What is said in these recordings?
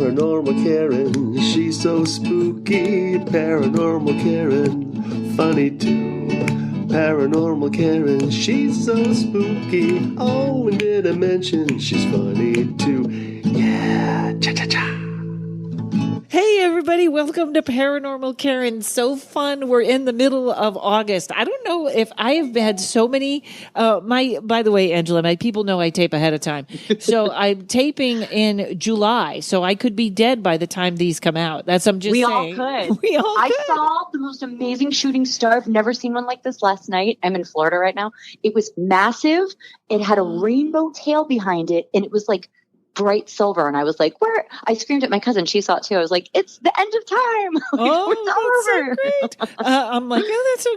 Paranormal Karen, she's so spooky. Paranormal Karen, funny too. Paranormal Karen, she's so spooky. Oh, and did I mention she's funny too? Yeah, cha-cha-cha. Hey everybody, welcome to Paranormal Karen. So fun. We're in the middle of August. I don't know if I have had so many, by the way, Angela, my people know I tape ahead of time. So I'm taping in July, so I could be dead by the time these come out. I'm just saying. All could. We all could. I saw the most amazing shooting star. I've never seen one like this last night. I'm in Florida right now. It was massive. It had a rainbow tail behind it, and it was like bright silver, and I was like, "Where?" I screamed at my cousin. She saw it too. I was like, "It's the end of time! It's so great!" I'm like, "Oh, that's so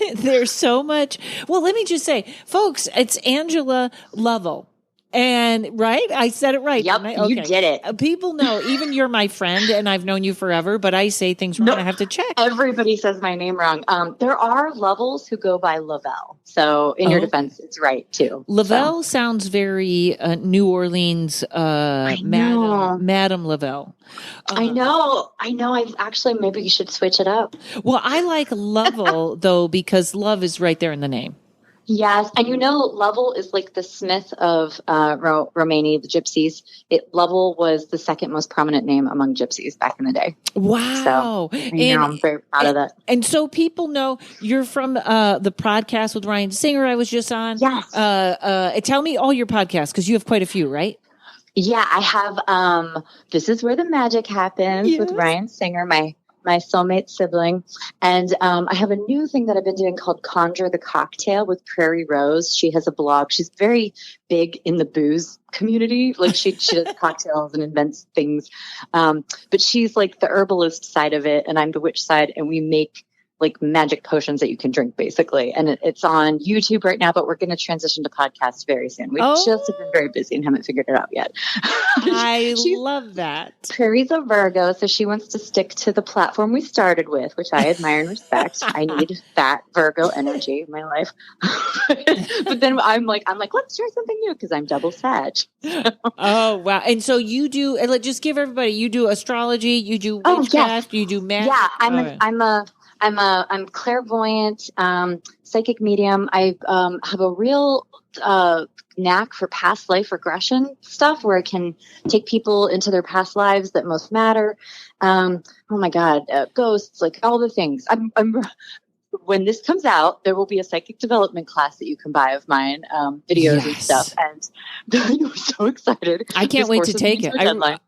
great!" There's so much. Well, let me just say, folks, it's Angela Lovell. And right, I said it right. Yep, okay. You did it. People know, even you're my friend, and I've known you forever, but I say things wrong. I have to check. Everybody says my name wrong. There are Lovells who go by Lovell. So in your defense, it's right too. Lovell sounds very New Orleans, Madam Lovell. I know. I've actually, maybe you should switch it up. Well, I like Lovell though, because love is right there in the name. Yes. And Lovell is like the Smith of Romania, the gypsies. Lovell was the second most prominent name among gypsies back in the day. Wow. So, I'm very proud of that. And so people know you're from the podcast with Ryan Singer I was just on. Yes. Tell me all your podcasts, because you have quite a few, right? Yeah, I have This Is Where the Magic Happens with Ryan Singer, my soulmate sibling. And I have a new thing that I've been doing called Conjure the Cocktail with Prairie Rose. She has a blog. She's very big in the booze community. Like she does cocktails and invents things. But she's like the herbalist side of it, and I'm the witch side, and we make like magic potions that you can drink, basically. And it's on YouTube right now, but we're going to transition to podcasts very soon. We just have been very busy and haven't figured it out yet. I love that. Prairie's a Virgo, so she wants to stick to the platform we started with, which I admire and respect. I need that Virgo energy in my life. But then I'm like, let's try something new, because I'm double Sag. Oh, wow. And so you do, and just give everybody, you do astrology, you do witchcraft, you do magic. Yeah, I'm clairvoyant, psychic medium. I have a real knack for past life regression stuff, where I can take people into their past lives that most matter. Oh my God, ghosts, like all the things. When this comes out, there will be a psychic development class that you can buy of mine, videos and stuff. And I'm so excited. I can't wait to take it.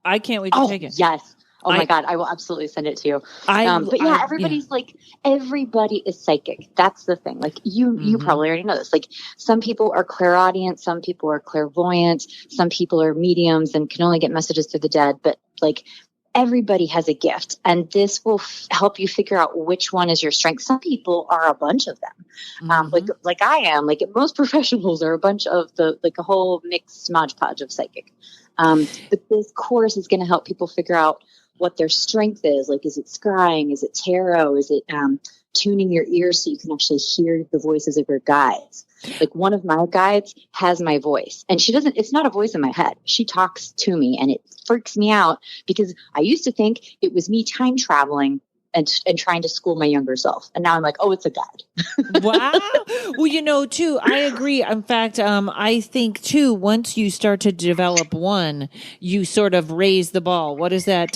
I can't wait to take it. Yes. Oh my God, I will absolutely send it to you. But yeah, everybody's like, everybody is psychic. That's the thing. Like you probably already know this. Like some people are clairaudient, some people are clairvoyant, some people are mediums and can only get messages through the dead. But like everybody has a gift, and this will help you figure out which one is your strength. Some people are a bunch of them, like I am. Like most professionals are a bunch of a whole mixed Mod Podge of psychic. But this course is going to help people figure out what their strength is. Like, is it scrying? Is it tarot? Is it tuning your ears so you can actually hear the voices of your guides? Like one of my guides has my voice, and it's not a voice in my head. She talks to me, and it freaks me out because I used to think it was me time traveling and trying to school my younger self. And now I'm like, oh, it's a guide. Wow. Well, too, I agree. In fact, I think too, once you start to develop one, you sort of raise the ball. What is that?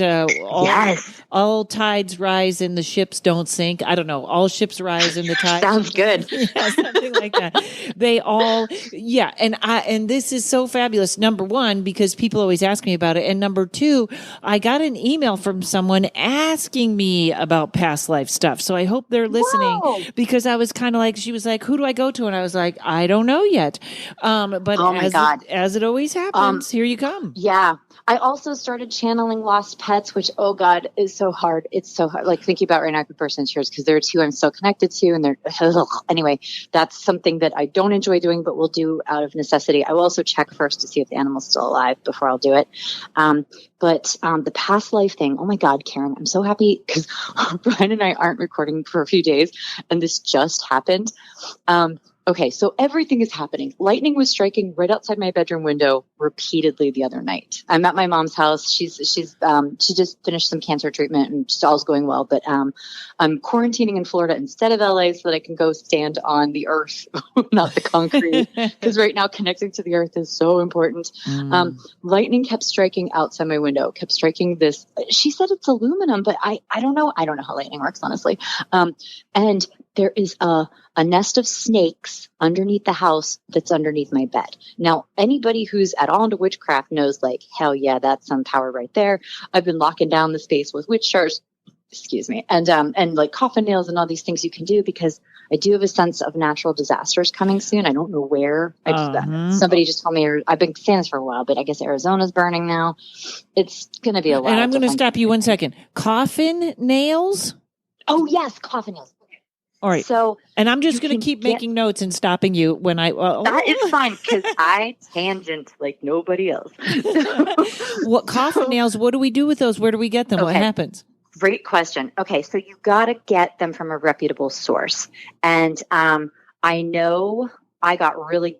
All tides rise and the ships don't sink. I don't know. All ships rise and the tides. Sounds good. Yeah, something like that. They all, yeah. And this is so fabulous. Number one, because people always ask me about it. And number two, I got an email from someone asking me about past life stuff. So I hope they're listening. Whoa. Because I was kind of like, she was like, who do I go to? And I was like, I don't know yet. But oh my God. As it always happens, here you come. Yeah. I also started channeling lost pets, which, oh God, is so hard. It's so hard. Like thinking about right now, person's yours, because there are two I'm so connected to, and they're anyway. That's something that I don't enjoy doing, but will do out of necessity. I will also check first to see if the animal's still alive before I'll do it. But the past life thing, oh my God, Karen, I'm so happy because Brian and I aren't recording for a few days, and this just happened. Okay, so everything is happening. Lightning was striking right outside my bedroom window repeatedly the other night. I'm at my mom's house. She just finished some cancer treatment and all's going well. But I'm quarantining in Florida instead of LA so that I can go stand on the earth, not the concrete. Because right now connecting to the earth is so important. Lightning kept striking outside my window. Kept striking this. She said it's aluminum, but I don't know. I don't know how lightning works, honestly. And there is a nest of snakes underneath the house that's underneath my bed. Now, anybody who's at all into witchcraft knows, like, hell yeah, that's some power right there. I've been locking down the space with witch jars, excuse me, and like coffin nails and all these things you can do, because I do have a sense of natural disasters coming soon. I don't know where. Somebody just told me, I've been saying this for a while, but I guess Arizona's burning now. It's going to be a lot. And I'm going to stop you 1 second. Coffin nails? Oh, yes, coffin nails. All right. So, and I'm just going to keep making notes and stopping you when I. That is fine, because I tangent like nobody else. What coffin nails? What do we do with those? Where do we get them? Okay. What happens? Great question. Okay, so you got to get them from a reputable source, and I know I got really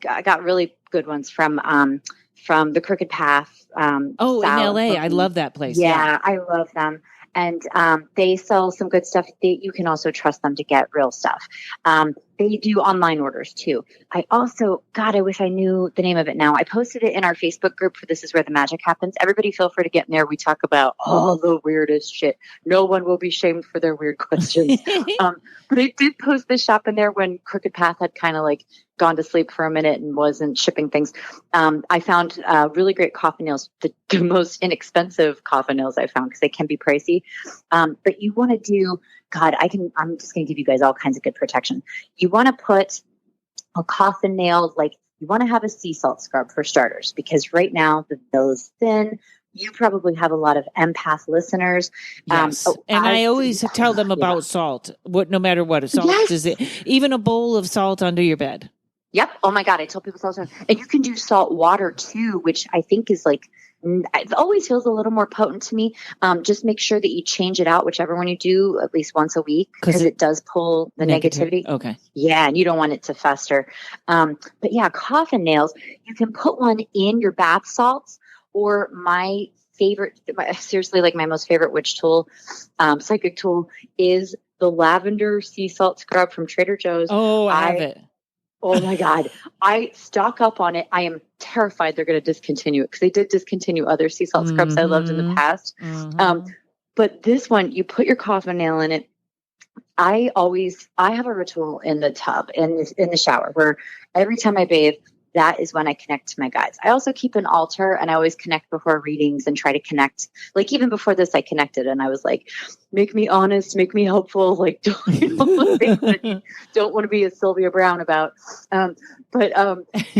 good ones from the Crooked Path. In LA, I love that place. Yeah, I love them. And they sell some good stuff. You can also trust them to get real stuff. They do online orders too. I wish I knew the name of it now. I posted it in our Facebook group for This Is Where the Magic Happens. Everybody feel free to get in there. We talk about all the weirdest shit. No one will be shamed for their weird questions. But I did post this shop in there when Crooked Path had kind of like gone to sleep for a minute and wasn't shipping things. I found really great coffin nails, the most inexpensive coffin nails I found, because they can be pricey. But you want to do, I'm just going to give you guys all kinds of good protection. You want to put a coffin nail, like you want to have a sea salt scrub for starters, because right now the veil is thin. You probably have a lot of empath listeners. Yes. I always tell them about salt, no matter what a salt is. Even a bowl of salt under your bed. Yep. Oh my God. I tell people salt. And you can do salt water too, which I think is like, it always feels a little more potent to me. Just make sure that you change it out, whichever one you do, at least once a week, because it does pull the negativity. Okay. Yeah. And you don't want it to fester. But yeah, coffin nails, you can put one in your bath salts, or my most favorite witch tool, psychic tool, is the lavender sea salt scrub from Trader Joe's. Oh, I have it. Oh my God. I stock up on it. I am terrified they're going to discontinue it, because they did discontinue other sea salt scrubs I loved in the past. But this one, you put your coffin nail in it. I have a ritual in the tub, in the shower, where every time I bathe, that is when I connect to my guides. I also keep an altar, and I always connect before readings and try to connect. Like even before this, I connected and I was like, make me honest, make me helpful. Like, don't want to be a Sylvia Brown about. But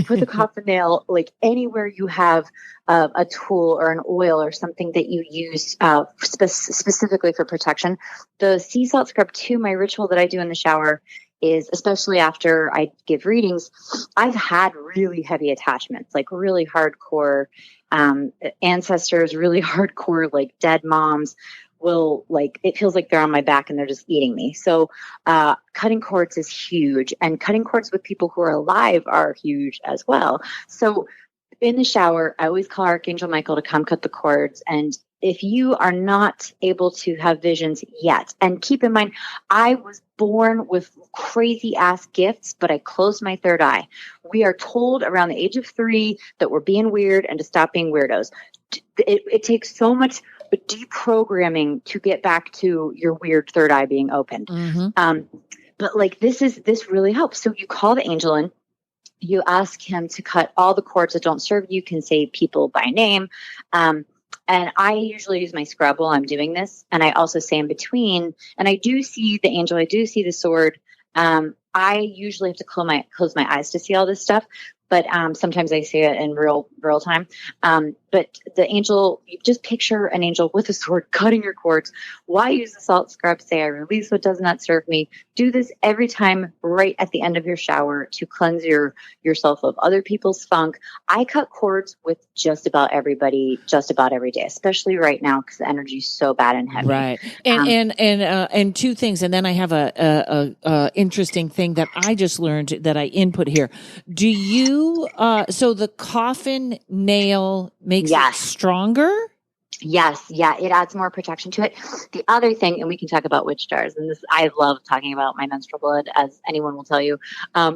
put the coffin nail, like anywhere you have a tool or an oil or something that you use specifically for protection. The sea salt scrub too, my ritual that I do in the shower, is, especially after I give readings, I've had really heavy attachments, like really hardcore ancestors, really hardcore, like dead moms will, like, it feels like they're on my back and they're just eating me. So cutting cords is huge, and cutting cords with people who are alive are huge as well. So in the shower, I always call Archangel Michael to come cut the cords. And if you are not able to have visions yet, and keep in mind, I was born with crazy ass gifts, but I closed my third eye. We are told around the age of 3 that we're being weird and to stop being weirdos. It takes so much deprogramming to get back to your weird third eye being open. But like this really helps. So you call the angel in. You ask him to cut all the cords that don't serve you. You can say people by name. And I usually use my scrub while I'm doing this. And I also say in between, and I do see the angel, I do see the sword. I usually have to close my eyes to see all this stuff. but sometimes I see it in real time. But the angel, you just picture an angel with a sword cutting your cords. Why use the salt scrub? Say, I release what does not serve me. Do this every time right at the end of your shower to cleanse yourself of other people's funk. I cut cords with just about everybody, just about every day, especially right now because the energy is so bad and heavy. Right. And two things. And then I have a interesting thing that I just learned that I input here. Do you, so the coffin nail makes it stronger? Yes. Yeah. It adds more protection to it. The other thing, and we can talk about witch jars, and this, I love talking about my menstrual blood, as anyone will tell you,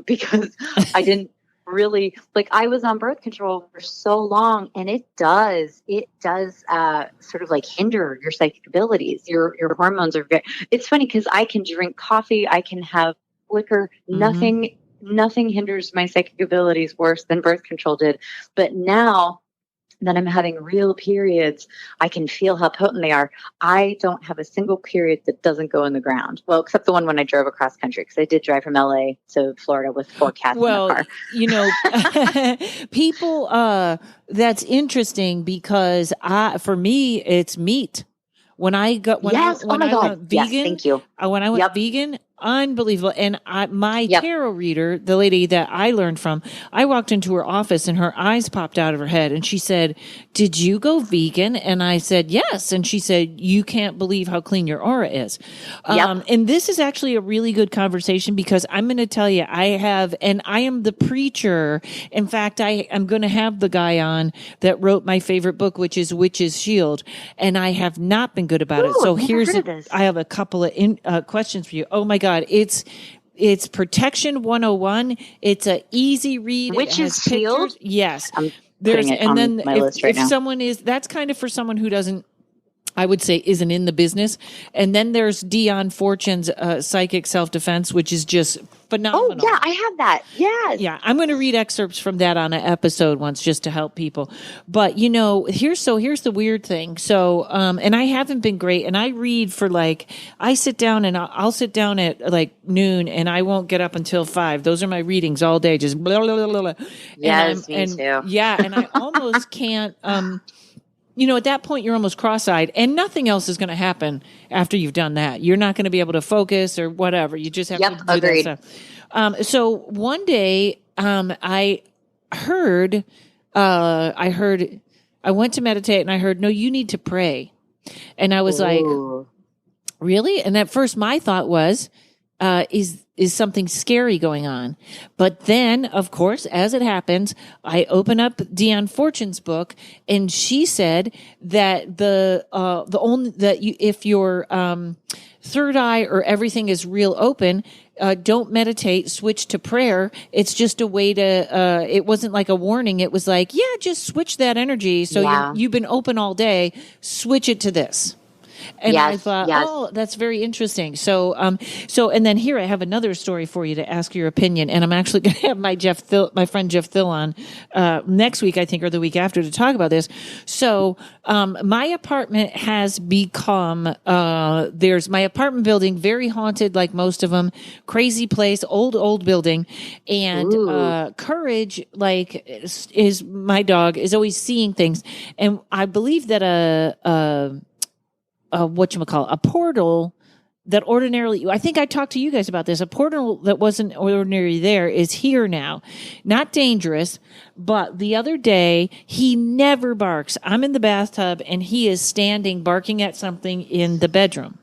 because I didn't really, like, I was on birth control for so long, and it does sort of like hinder your psychic abilities. Your hormones are very, it's funny because I can drink coffee, I can have liquor, nothing hinders my psychic abilities worse than birth control did. But now that I'm having real periods, I can feel how potent they are. I don't have a single period that doesn't go in the ground. Well, except the one when I drove across country, because I did drive from LA to Florida with 4 cats in the car. You know, people, that's interesting because for me, it's meat. When I went vegan, yes, thank you. When I went vegan, unbelievable. And my tarot reader, the lady that I learned from, I walked into her office and her eyes popped out of her head and she said, "Did you go vegan?" And I said, "Yes." And she said, "You can't believe how clean your aura is." And this is actually a really good conversation because I'm going to tell you, I am the preacher. In fact, I am going to have the guy on that wrote my favorite book, which is Witch's Shield. And I have not been good about it. So I have a couple of questions for you. Oh my God. It's Protection 101. It's an easy read. Witch's Shield? Yes. I'm putting it on my list right now. Someone that's kind of for someone who doesn't, I would say, isn't in the business. And then there's Dion Fortune's Psychic Self-Defense, which is just phenomenal. Oh, yeah, I have that. Yes. Yeah, I'm going to read excerpts from that on an episode once just to help people. But, you know, here's the weird thing. So, and I haven't been great. And I read for I sit down and I'll sit down at like noon and I won't get up until 5. Those are my readings all day, just blah, blah, blah, blah. Yes, me too. Yeah, and I almost can't... you know, at that point, you're almost cross-eyed and nothing else is going to happen after you've done that. You're not going to be able to focus or whatever. You just have to do agreed. that stuff. So one day, I went to meditate and I heard, "No, you need to pray." And I was like, really? And at first my thought was, is something scary going on? But then, of course, as it happens, I open up Dion Fortune's book, and she said that if your third eye or everything is real open, don't meditate, switch to prayer. It's just a way to, it wasn't like a warning. It was like, yeah, just switch that energy. So you've been open all day, switch it to this. And I thought, oh, that's very interesting. So, and then here I have another story for you to ask your opinion. And I'm actually going to have my friend Jeff Thill on, next week, I think, or the week after to talk about this. So, my apartment has become, there's my apartment building, very haunted, like most of them, crazy place, old building. And, Courage, like, is my dog, is always seeing things. And I believe that a portal that ordinarily, I think I talked to you guys about this, a portal that wasn't ordinary there is here now. Not dangerous, but the other day, he never barks. I'm in the bathtub and he is standing barking at something in the bedroom.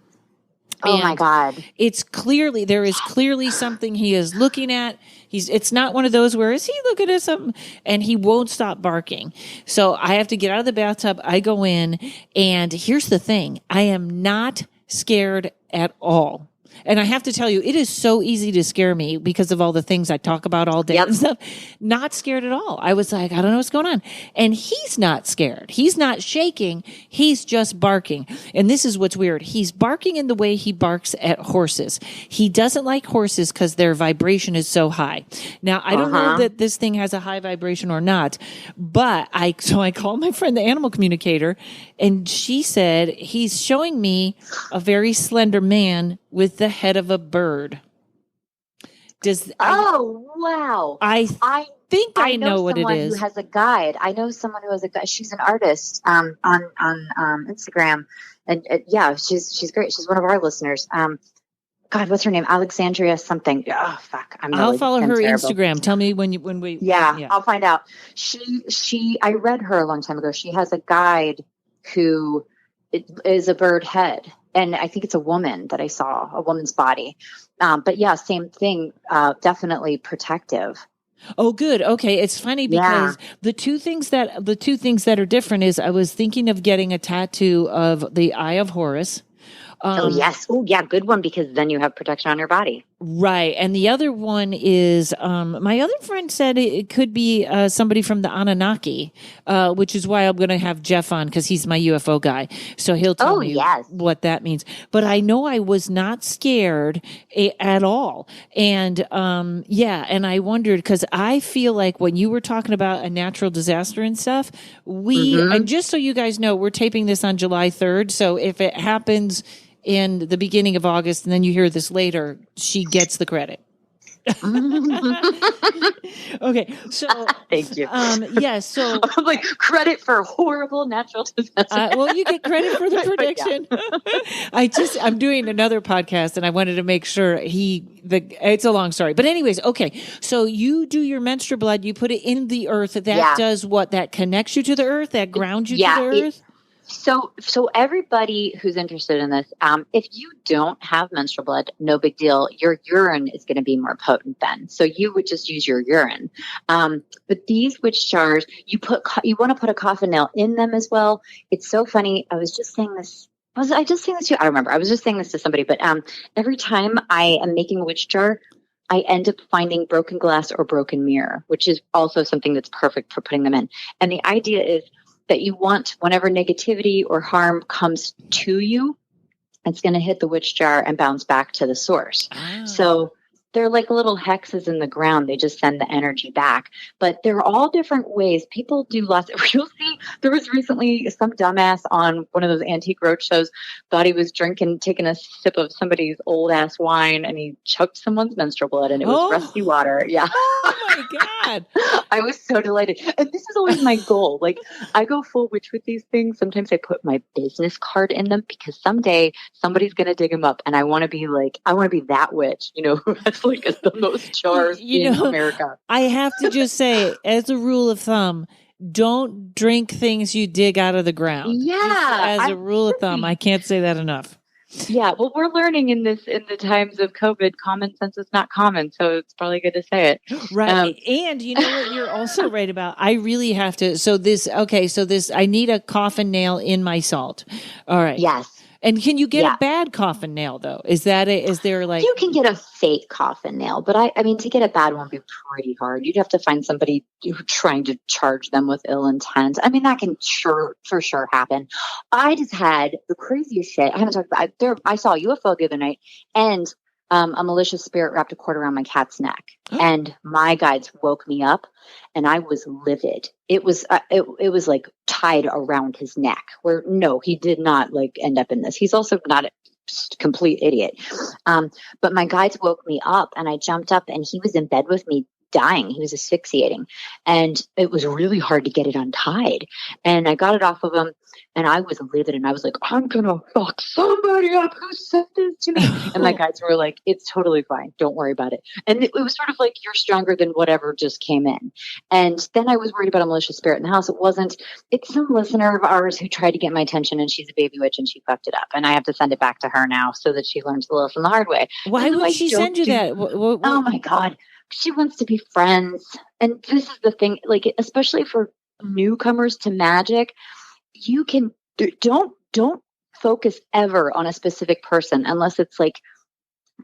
Oh my God. There is clearly something he is looking at. It's not one of those where is he looking at something and he won't stop barking. So I have to get out of the bathtub. I go in and here's the thing. I am not scared at all. And I have to tell you, it is so easy to scare me because of all the things I talk about all day and stuff. Not scared at all. I was like, I don't know what's going on. And he's not scared. He's not shaking. He's just barking. And this is what's weird. He's barking in the way he barks at horses. He doesn't like horses because their vibration is so high. Now, I don't know that this thing has a high vibration or not, but I called my friend, the animal communicator, and she said, he's showing me a very slender man with the head of a bird. Oh, wow. think I know what it is. Who has a guide. I know someone who has a guide. She's an artist on Instagram, and yeah, she's great. She's one of our listeners. God, what's her name? Alexandria something. Oh, fuck. I'll follow her Instagram. Tell me when we. Yeah, I'll find out. I read her a long time ago. She has a guide who is a bird head. And I think it's a woman that I saw, a woman's body. But yeah, same thing. Definitely protective. Oh, good. Okay. It's funny because the two things that are different is I was thinking of getting a tattoo of the Eye of Horus. Oh, yes. Oh, yeah. Good one, because then you have protection on your body. Right. And the other one is, my other friend said it could be somebody from the Anunnaki, which is why I'm going to have Jeff on, because he's my UFO guy. So he'll tell me what that means. But I know I was not scared at all. And and I wondered, because I feel like when you were talking about a natural disaster and stuff, and just so you guys know, we're taping this on July 3rd. So if it happens in the beginning of August, and then you hear this later, she gets the credit. Okay, so thank you. So I'm like, credit for horrible natural disaster. Well, you get credit for the prediction. I'm doing another podcast, and I wanted to make sure it's a long story, but anyways, okay. So you do your menstrual blood, you put it in the earth. That does what? That connects you to the earth. That grounds you to the earth. So everybody who's interested in this, if you don't have menstrual blood, no big deal. Your urine is going to be more potent then. So you would just use your urine. But these witch jars, you want to put a coffin nail in them as well. It's so funny. I was just saying this. Was I just saying this to you? I remember. I was just saying this to somebody. But every time I am making a witch jar, I end up finding broken glass or broken mirror, which is also something that's perfect for putting them in. And the idea is that you want, whenever negativity or harm comes to you, it's going to hit the witch jar and bounce back to the source. Oh. So they're like little hexes in the ground. They just send the energy back. But there are all different ways. People do lots. You'll see, there was recently some dumbass on one of those antique road shows, thought he was taking a sip of somebody's old ass wine, and he choked someone's menstrual blood, and it was rusty water. Yeah. Oh my God. I was so delighted. And this is always my goal. Like, I go full witch with these things. Sometimes I put my business card in them, because someday somebody's going to dig them up, and I want to be that witch, who has like the most jars in America. I have to just say, as a rule of thumb, don't drink things you dig out of the ground. Yeah. Just as a rule of thumb, I can't say that enough. Yeah, well, we're learning in the times of COVID, common sense is not common, so it's probably good to say it. Right. And you know what you're also right about? I really have to. I need a coffin nail in my salt. All right. Yes. And can you get a bad coffin nail though? Is there like, you can get a fake coffin nail, but I mean, to get a bad one would be pretty hard. You'd have to find somebody trying to charge them with ill intent. I mean, that can for sure happen. I just had the craziest shit. I haven't talked about. I saw a UFO the other night, and a malicious spirit wrapped a cord around my cat's neck, and my guides woke me up, and I was livid. It was like tied around his neck. Where no, he did not like end up in this. He's also not a complete idiot. But my guides woke me up, and I jumped up, and he was in bed with me, dying. He was asphyxiating, and it was really hard to get it untied. And I got it off of him, and I was livid, and I was like, I'm gonna fuck somebody up who sent this to me. And my guides were like, it's totally fine, don't worry about it. And it was sort of like, you're stronger than whatever just came in. And then I was worried about a malicious spirit in the house. It's some listener of ours who tried to get my attention, and she's a baby witch, and she fucked it up, and I have to send it back to her now so that she learns the lesson the hard way. Why would she send you that? Oh my God. She wants to be friends. And this is the thing, like, especially for newcomers to magic, you can don't focus ever on a specific person unless it's like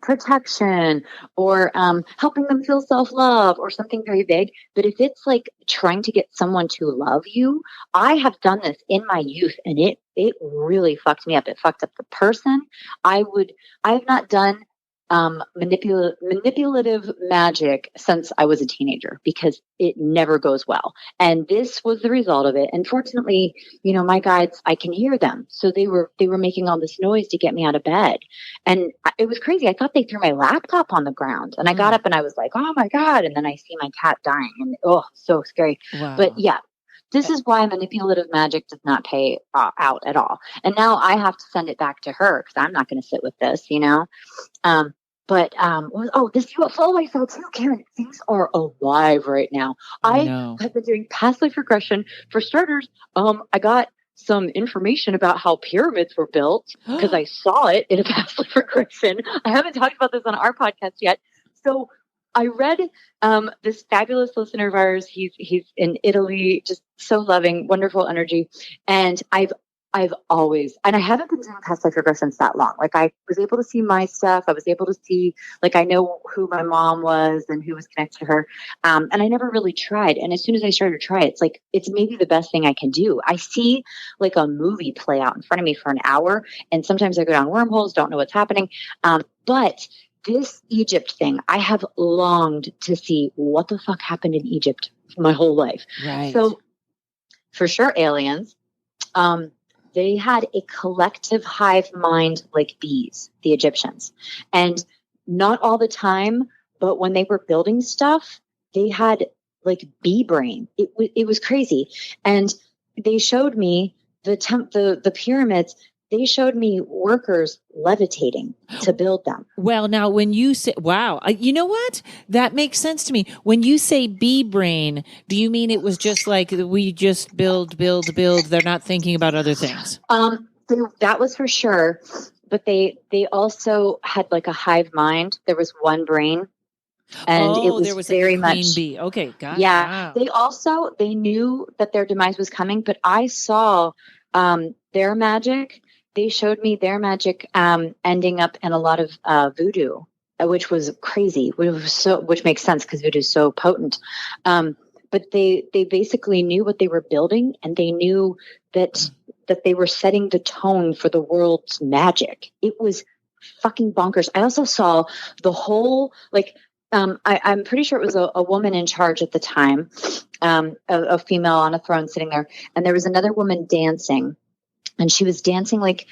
protection or helping them feel self-love or something very vague. But if it's like trying to get someone to love you, I have done this in my youth, and it really fucked me up. It fucked up the person. I have not done manipulative magic since I was a teenager because it never goes well. And this was the result of it. And fortunately, my guides, I can hear them. So they were making all this noise to get me out of bed. And it was crazy. I thought they threw my laptop on the ground. And I got up and I was like, oh my God. And then I see my cat dying and so scary. Wow. But yeah. This is why manipulative magic does not pay out at all. And now I have to send it back to her because I'm not going to sit with this, this UFO I saw too, Karen, things are alive right now. I have been doing past life regression. For starters, I got some information about how pyramids were built because I saw it in a past life regression. I haven't talked about this on our podcast yet. So I read this fabulous listener of ours. He's in Italy, just so loving, wonderful energy. And I've always, and I haven't been doing past life regressions that long. Like I was able to see my stuff. I was able to see, like I know who my mom was and who was connected to her. And I never really tried. And as soon as I started to try, it's like, it's maybe the best thing I can do. I see like a movie play out in front of me for an hour. And sometimes I go down wormholes, don't know what's happening. But this Egypt thing, I have longed to see what the fuck happened in Egypt my whole life. Right. So for sure, aliens, they had a collective hive mind like bees, the Egyptians. And not all the time, but when they were building stuff, they had like bee brain. It was crazy. And they showed me the pyramids. They showed me workers levitating to build them. Well, now when you say, wow, you know what? That makes sense to me. When you say bee brain, do you mean it was just like we just build? They're not thinking about other things? That was for sure. But they also had like a hive mind. There was one brain. And it was very much bee. Okay, got it. Yeah. Wow. They knew that their demise was coming, but I saw their magic. They showed me their magic ending up in a lot of voodoo, which was crazy, which makes sense because voodoo is so potent. But they basically knew what they were building, and they knew that they were setting the tone for the world's magic. It was fucking bonkers. I also saw the whole I'm pretty sure it was a woman in charge at the time, a female on a throne sitting there, and there was another woman dancing. And she was dancing like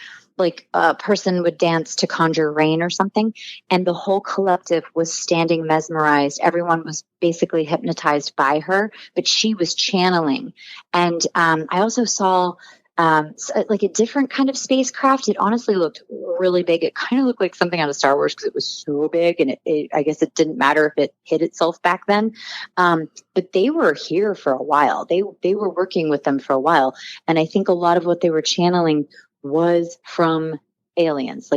a person would dance to conjure rain or something. And the whole collective was standing mesmerized. Everyone was basically hypnotized by her, but she was channeling. And I also saw like a different kind of spacecraft. It honestly looked really big. It kind of looked like something out of Star Wars because it was so big, and I guess it didn't matter if it hid itself back then. But they were here for a while. They were working with them for a while, and I think a lot of what they were channeling was from aliens.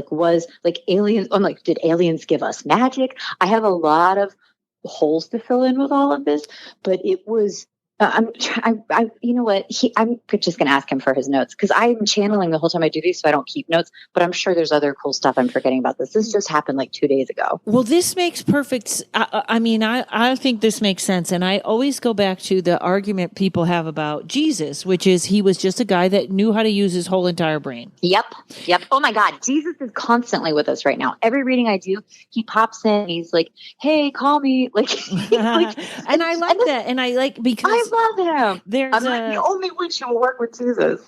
Aliens. I'm like, did aliens give us magic? I have a lot of holes to fill in with all of this, but it was. You know what? I'm just going to ask him for his notes because I'm channeling the whole time I do these, so I don't keep notes. But I'm sure there's other cool stuff I'm forgetting about this. This just happened like 2 days ago. Well, this makes perfect. I think this makes sense, and I always go back to the argument people have about Jesus, which is he was just a guy that knew how to use his whole entire brain. Yep. Oh my God, Jesus is constantly with us right now. Every reading I do, he pops in. He's like, "Hey, call me." And I like that, and I like because. I love him. I'm like the only witch who will work with Jesus.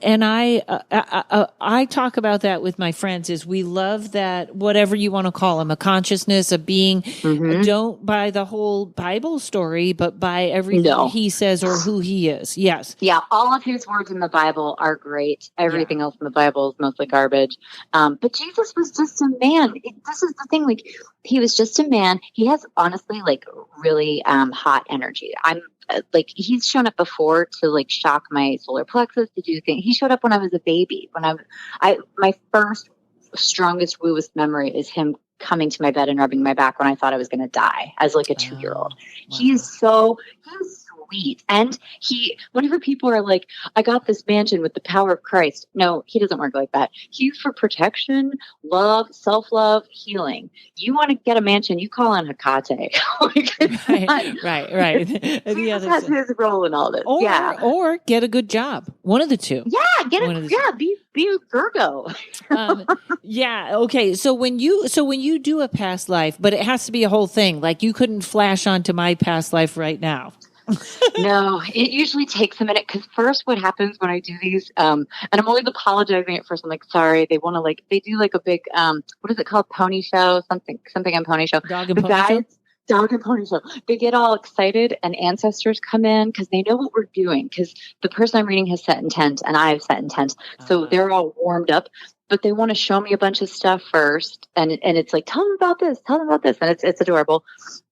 And I talk about that with my friends. Is we love that whatever you want to call him, a consciousness, a being. Mm-hmm. Don't buy the whole Bible story, but buy everything he says or who he is. Yes. Yeah, all of his words in the Bible are great. Everything else in the Bible is mostly garbage. But Jesus was just a man. This is the thing. Like he was just a man. He has honestly like really hot energy. I'm like he's shown up before to like shock my solar plexus to do things. He showed up when I was a baby. My first strongest wooest memory is him coming to my bed and rubbing my back when I thought I was going to die as like a 2-year-old. Wow. He's so sweet. And whenever people are like, I got this mansion with the power of Christ. No, he doesn't work like that. He's for protection, love, self-love, healing. You want to get a mansion, you call on Hecate. Right. Jesus has his role in all this. Or get a good job. One of the two. Yeah, be a Virgo. Okay. So when you do a past life, but it has to be a whole thing. Like you couldn't flash onto my past life right now. No, it usually takes a minute because first what happens when I do these, and I'm always apologizing at first. I'm like, sorry, they want to they do like a big, what is it called? Pony show, something on pony show. Dog and pony show? Dog and pony show. They get all excited and ancestors come in because they know what we're doing because the person I'm reading has set intent and I have set intent. So they're all warmed up, but they want to show me a bunch of stuff first. And it's like, tell them about this. And it's adorable.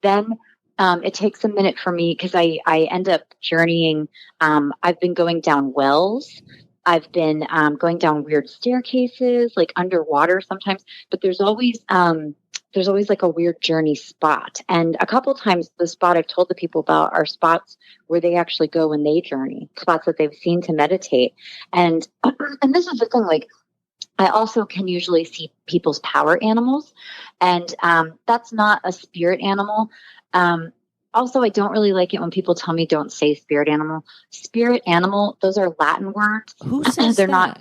Then it takes a minute for me because I end up journeying. I've been going down wells. I've been going down weird staircases, like underwater sometimes, but there's always like a weird journey spot. And a couple of times the spot I've told the people about are spots where they actually go when they journey, spots that they've seen to meditate. And this is the thing, like, I also can usually see people's power animals, and that's not a spirit animal. Also, I don't really like it when people tell me don't say spirit animal. Spirit animal, those are Latin words. Who says They're that? not.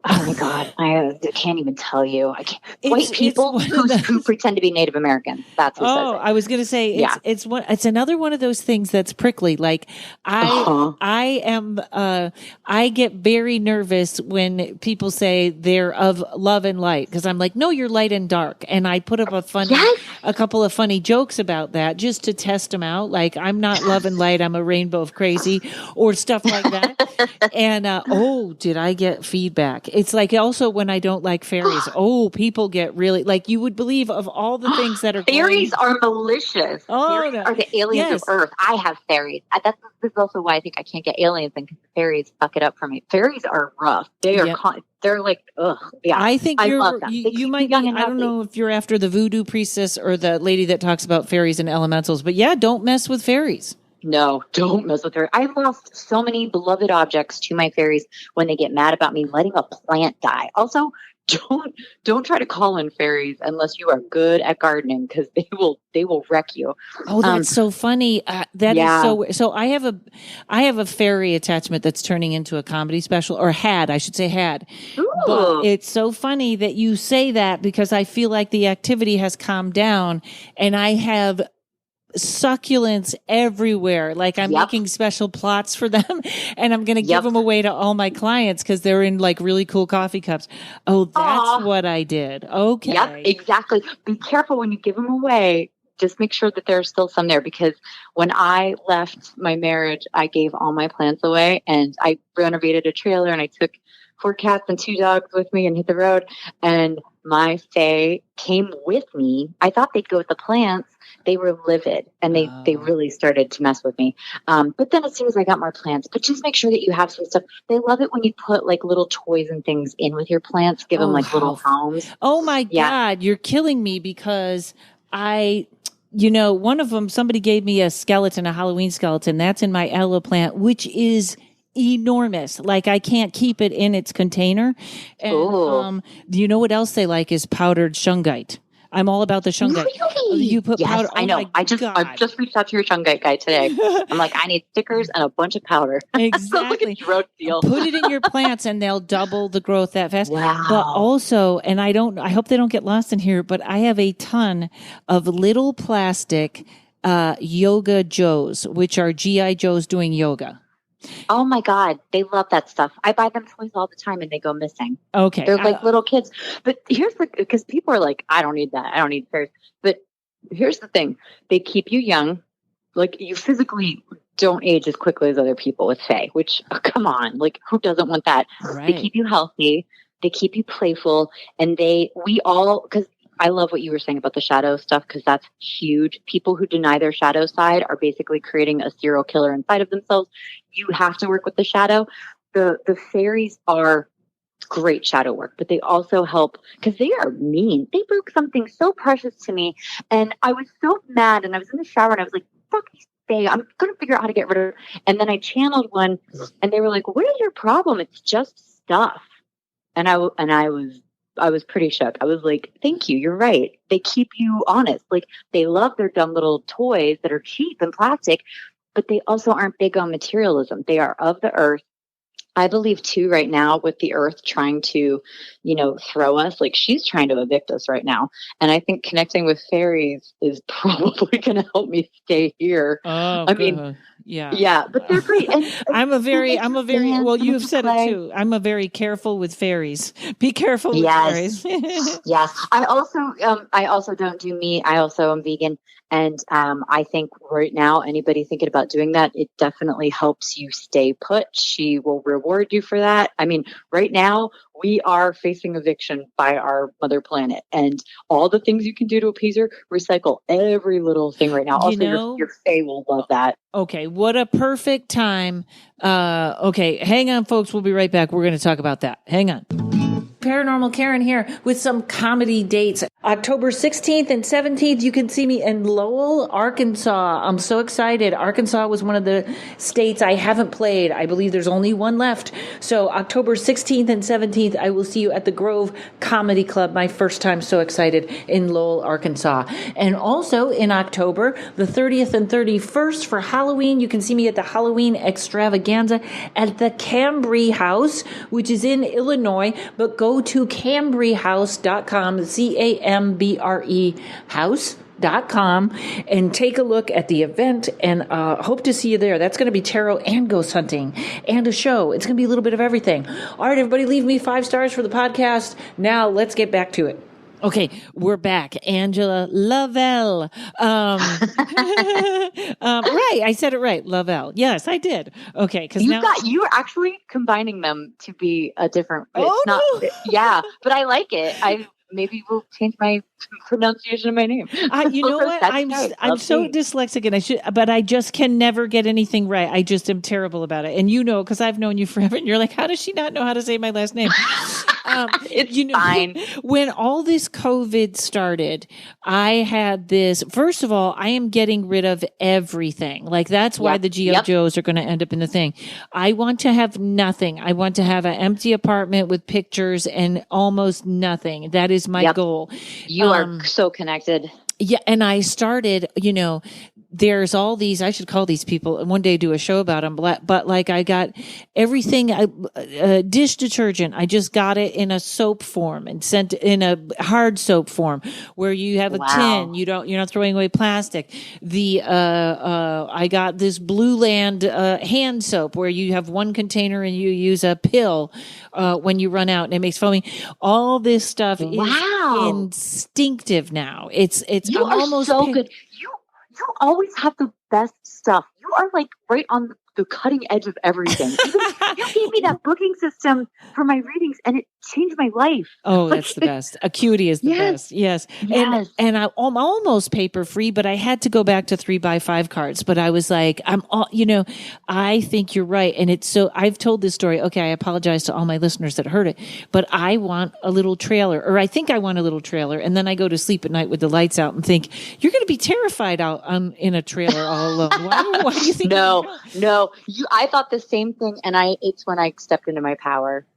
Oh my God, I can't even tell you. I can't. White people who pretend to be Native American. That's who says it. I was going to say it's another one of those things that's prickly. Like I get very nervous when people say they're of love and light because I'm like, no, you're light and dark, and I put up a couple of funny jokes about that just to test them out. Like I'm not love and light, I'm a rainbow of crazy or stuff like that. And did I get feedback? It's like also when I don't like fairies. People get really like you would believe of all the things that are fairies are malicious. Fairies no. are the aliens of Earth. I have fairies. This is also why I think I can't get aliens in because fairies fuck it up for me. Fairies are rough. They are. They're like ugh. Yeah, I think I love them. You might be. I don't know if you're after the voodoo priestess or the lady that talks about fairies and elementals, but yeah, don't mess with fairies. No, don't mess with her. I lost so many beloved objects to my fairies when they get mad about me letting a plant die. Also, don't try to call in fairies unless you are good at gardening because they will wreck you. Oh, that's so funny. That is so. I have a fairy attachment that's turning into a comedy special, or I should say had. Ooh. But it's so funny that you say that because I feel like the activity has calmed down, and I have succulents everywhere. Like I'm making special plots for them and I'm going to give them away to all my clients because they're in like really cool coffee cups. Oh, that's what I did. Okay. Yep, exactly. Be careful when you give them away. Just make sure that there's still some there because when I left my marriage, I gave all my plants away and I renovated a trailer and I took 4 cats and 2 dogs with me and hit the road. And my fae came with me. I thought they'd go with the plants. They were livid and they really started to mess with me. But then as soon as I got more plants, but just make sure that you have some stuff. They love it when you put like little toys and things in with your plants, give them like little homes. Oh my God, you're killing me because one of them, somebody gave me a skeleton, a Halloween skeleton. That's in my aloe plant, which is enormous. Like I can't keep it in its container. And you know what else they like is powdered shungite. I'm all about the shungite. Really? You put powder. I know. I just reached out to your shungite guy today. I'm like, I need stickers and a bunch of powder. Exactly. Drug deal. Put it in your plants and they'll double the growth that fast. Wow. But also, and I hope they don't get lost in here, but I have a ton of little plastic yoga Joes, which are G.I. Joes doing yoga. Oh my God. They love that stuff. I buy them toys all the time and they go missing. Okay. They're like little kids. But because people are like, I don't need that. I don't need fairies. But here's the thing. They keep you young. Like you physically don't age as quickly as other people with fae, which come on, like who doesn't want that? Right. They keep you healthy. They keep you playful. And because I love what you were saying about the shadow stuff because that's huge. People who deny their shadow side are basically creating a serial killer inside of themselves. You have to work with the shadow. The fairies are great shadow work, but they also help because they are mean. They broke something so precious to me. And I was so mad and I was in the shower and I was like, fuck these stay. I'm going to figure out how to get rid of it. And then I channeled one and they were like, what is your problem? It's just stuff. And I was pretty shook. I was like, thank you. You're right. They keep you honest. Like, they love their dumb little toys that are cheap and plastic, but they also aren't big on materialism. They are of the earth. I believe too, right now, with the earth trying to, throw us, like she's trying to evict us right now. And I think connecting with fairies is probably going to help me stay here. Oh, I mean, yeah, but they're great. And well, you've said it too. I'm a very careful with fairies. Be careful with fairies. Yes. I also don't do meat. I also am vegan. And I think right now, anybody thinking about doing that, it definitely helps you stay put. She will reward you for that. I mean, right now, we are facing eviction by our mother planet. And all the things you can do to appease her, recycle every little thing right now. Also, your fae will love that. Okay, what a perfect time. Okay, hang on, folks. We'll be right back. We're going to talk about that. Hang on. Paranormal Karen here with some comedy dates. October 16th and 17th, you can see me in Lovell, Arkansas. I'm so excited. Arkansas was one of the states I haven't played. I believe there's only one left. So October 16th and 17th, I will see you at the Grove Comedy Club. My first time, so excited, in Lovell, Arkansas. And also in October, the 30th and 31st for Halloween, you can see me at the Halloween Extravaganza at the Cambry House, which is in Illinois. But go to cambryhouse.com, CAMBRE house.com, and take a look at the event, and hope to see you there. That's going to be tarot and ghost hunting and a show. It's going to be a little bit of everything. All right, everybody, leave me 5 stars for the podcast. Now let's get back to it. Okay, we're back. Angela Lovell. Right, I said it right. Lovell. Yes, I did. Okay, because you were actually combining them to be a different. Yeah, but I like it. Maybe we'll change my pronunciation of my name. You know what? I'm so dyslexic, and but I just can never get anything right. I just am terrible about it. And because I've known you forever, and you're like, how does she not know how to say my last name? It's fine. When all this COVID started, I had this. First of all, I am getting rid of everything. Like, that's why the G.I. Joes are going to end up in the thing. I want to have nothing. I want to have an empty apartment with pictures and almost nothing. That is my goal. You are so connected. Yeah. And I started, there's all these, I should call these people and one day do a show about them, but like I got everything, dish detergent. I just got it in a soap form and sent it in a hard soap form where you have a tin. You're not throwing away plastic. I got this Blue Land, hand soap where you have one container and you use a pill, when you run out and it makes foaming. All this stuff is instinctive now. You are almost so good. You always have the best stuff. You are like right on the cutting edge of everything. You gave me that booking system for my readings, and it changed my life. Oh, that's the best. Acuity is the best. Yes. And I'm almost paper free, but I had to go back to 3x5 cards. But I was like, I think you're right. And it's so, I've told this story. Okay. I apologize to all my listeners that heard it, but I want a little trailer, or I think I want a little trailer. And then I go to sleep at night with the lights out and think, you're going to be terrified out in a trailer all alone. Why do you think? No. I thought the same thing. And it's when I stepped into my power.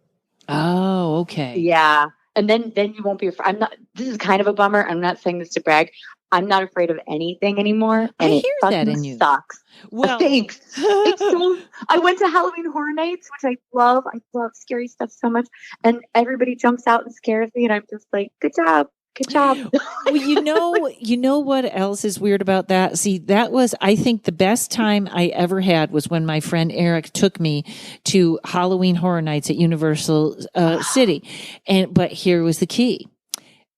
Oh, okay. Yeah. And then you won't be afraid. This is kind of a bummer. I'm not saying this to brag. I'm not afraid of anything anymore. And I hear that in you. Sucks. Well, thanks. I went to Halloween Horror Nights, which I love. I love scary stuff so much. And everybody jumps out and scares me. And I'm just like, good job. Good job. Well, you know what else is weird about that? See, that was, I think, the best time I ever had was when my friend Eric took me to Halloween Horror Nights at Universal City. But here was the key.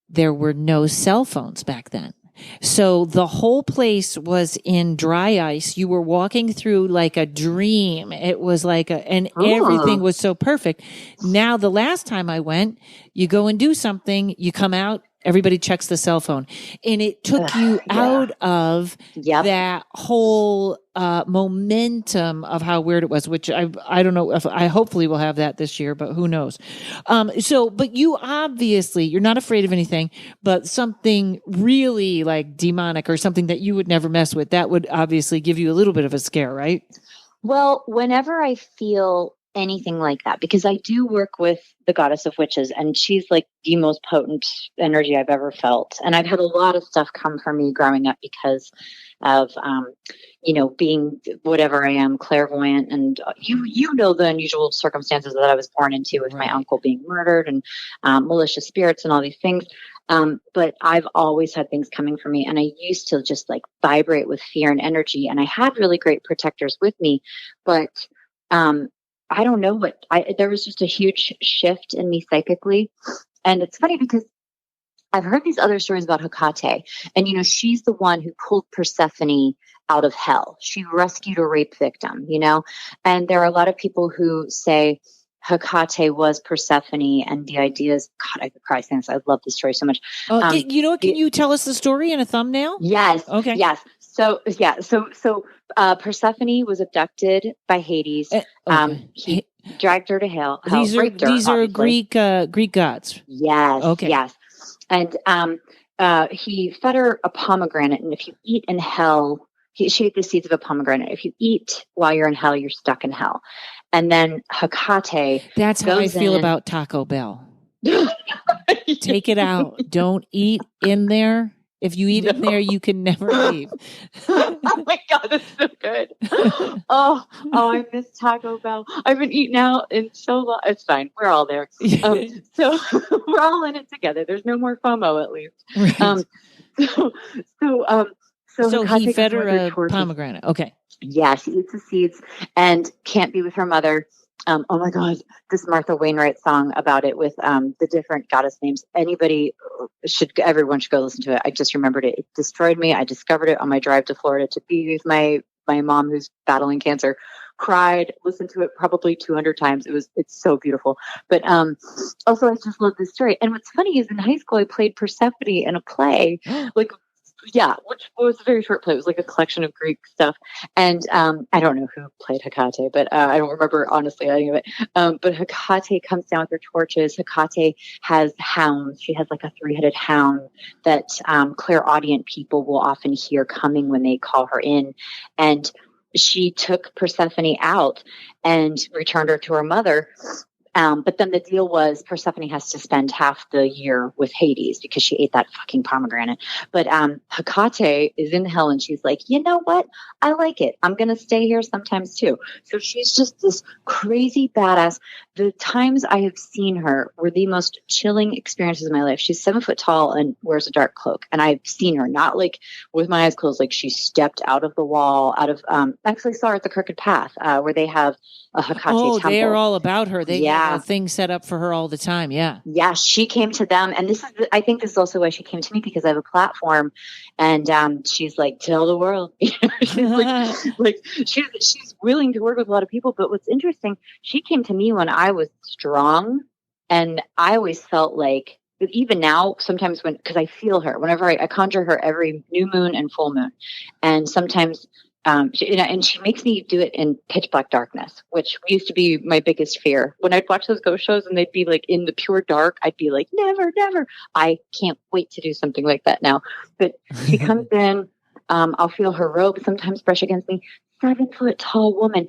There were no cell phones back then. So the whole place was in dry ice. You were walking through like a dream. It was like everything was so perfect. Now, the last time I went, you go and do something, you come out, Everybody checks the cell phone. And it took you out of that whole momentum of how weird it was, which I don't know if I hopefully will have that this year, but who knows? But you obviously, you're not afraid of anything, but something really like demonic or something that you would never mess with, that would obviously give you a little bit of a scare, right? Well, whenever I feel anything like that, because I do work with the goddess of witches, and she's like the most potent energy I've ever felt. And I've had a lot of stuff come for me growing up because of, being whatever I am, clairvoyant. And you know the unusual circumstances that I was born into with my uncle being murdered and malicious spirits and all these things. But I've always had things coming for me, and I used to just like vibrate with fear and energy. And I had really great protectors with me, but I don't know there was just a huge shift in me psychically. And it's funny because I've heard these other stories about Hecate, and, she's the one who pulled Persephone out of hell. She rescued a rape victim, and there are a lot of people who say Hecate was Persephone, and the idea is, God, I could cry saying this. I love this story so much. Can you tell us the story in a thumbnail? Yes. Okay. Yes. So Persephone was abducted by Hades. He dragged her to hell. These are Greek gods. Yes. Okay. Yes. And he fed her a pomegranate, and if you eat in hell, she ate the seeds of a pomegranate. If you eat while you're in hell, you're stuck in hell. And then Hecate. That's how I feel about Taco Bell. Take it out. Don't eat in there. If you eat in there, you can never leave. Oh my God, that's so good. Oh, I miss Taco Bell. I haven't eaten out in so long. It's fine. We're all there. So we're all in it together. There's no more FOMO, at least. Right. So he fed her a pomegranate. Okay. Yeah, she eats the seeds and can't be with her mother. Oh my God, this Martha Wainwright song about it with the different goddess names. Everyone should go listen to it. I just remembered it. It destroyed me. I discovered it on my drive to Florida to be with my mom who's battling cancer. Cried, listened to it probably 200 times. It's so beautiful. But also I just love this story. And what's funny is in high school I played Persephone in a play, which was a very short play. It was like a collection of Greek stuff. And I don't know who played Hecate, but I don't remember honestly any of it. But Hecate comes down with her torches. Hecate has hounds. She has like a 3-headed hound that clairaudient people will often hear coming when they call her in. And she took Persephone out and returned her to her mother. But then the deal was Persephone has to spend half the year with Hades because she ate that fucking pomegranate. But Hecate is in hell, and she's like, you know what? I like it. I'm going to stay here sometimes too. So she's just this crazy badass. The times I have seen her were the most chilling experiences of my life. She's 7 foot tall and wears a dark cloak. And I've seen her not like with my eyes closed, like she stepped out of the wall, actually saw her at the Crooked Path where they have a Hecate temple. They are all about her. They have a thing set up for her all the time. Yeah. Yeah. She came to them. And I think this is also why she came to me, because I have a platform, and she's like, tell the world. She's willing to work with a lot of people. But what's interesting, she came to me when I was strong, and I always felt like, even now, sometimes because I feel her, whenever I conjure her every new moon and full moon, and sometimes she makes me do it in pitch black darkness, which used to be my biggest fear. When I'd watch those ghost shows and they'd be like in the pure dark, I'd be like, never, never. I can't wait to do something like that now. But she comes in, I'll feel her robe sometimes brush against me. 7 foot tall woman,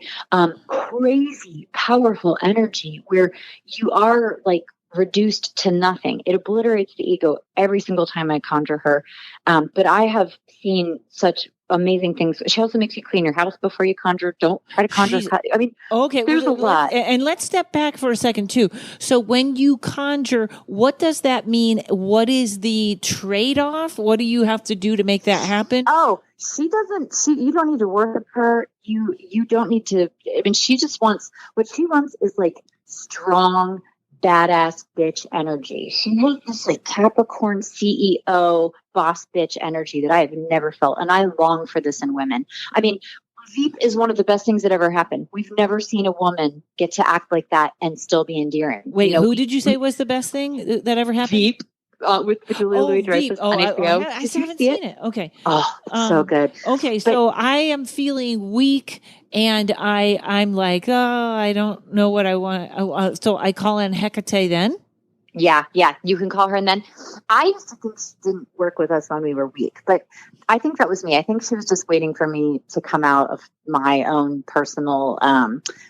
crazy, powerful energy where you are like reduced to nothing. It obliterates the ego every single time I conjure her. But I have seen such amazing things. She also makes you clean your house before you conjure. Don't try to conjure. I mean, okay, there's a lot. And let's step back for a second too. So when you conjure, what does that mean? What is the trade-off? What do you have to do to make that happen? Oh, you don't need to worship her. You don't need to, I mean, what she wants is like strong, badass bitch energy. She has this like Capricorn CEO boss bitch energy that I have never felt. And I long for this in women. I mean, Veep is one of the best things that ever happened. We've never seen a woman get to act like that and still be endearing. Wait, who did you say was the best thing that ever happened? Veep. with Julia Louis-Dreyfus on HBO. I haven't seen it. Okay. Oh, it's so good. Okay, so I am feeling weak, and I'm like, I don't know what I want. So I call in Hecate then? Yeah, you can call her. And then I used to think she didn't work with us when we were weak, but I think that was me. I think she was just waiting for me to come out of my own personal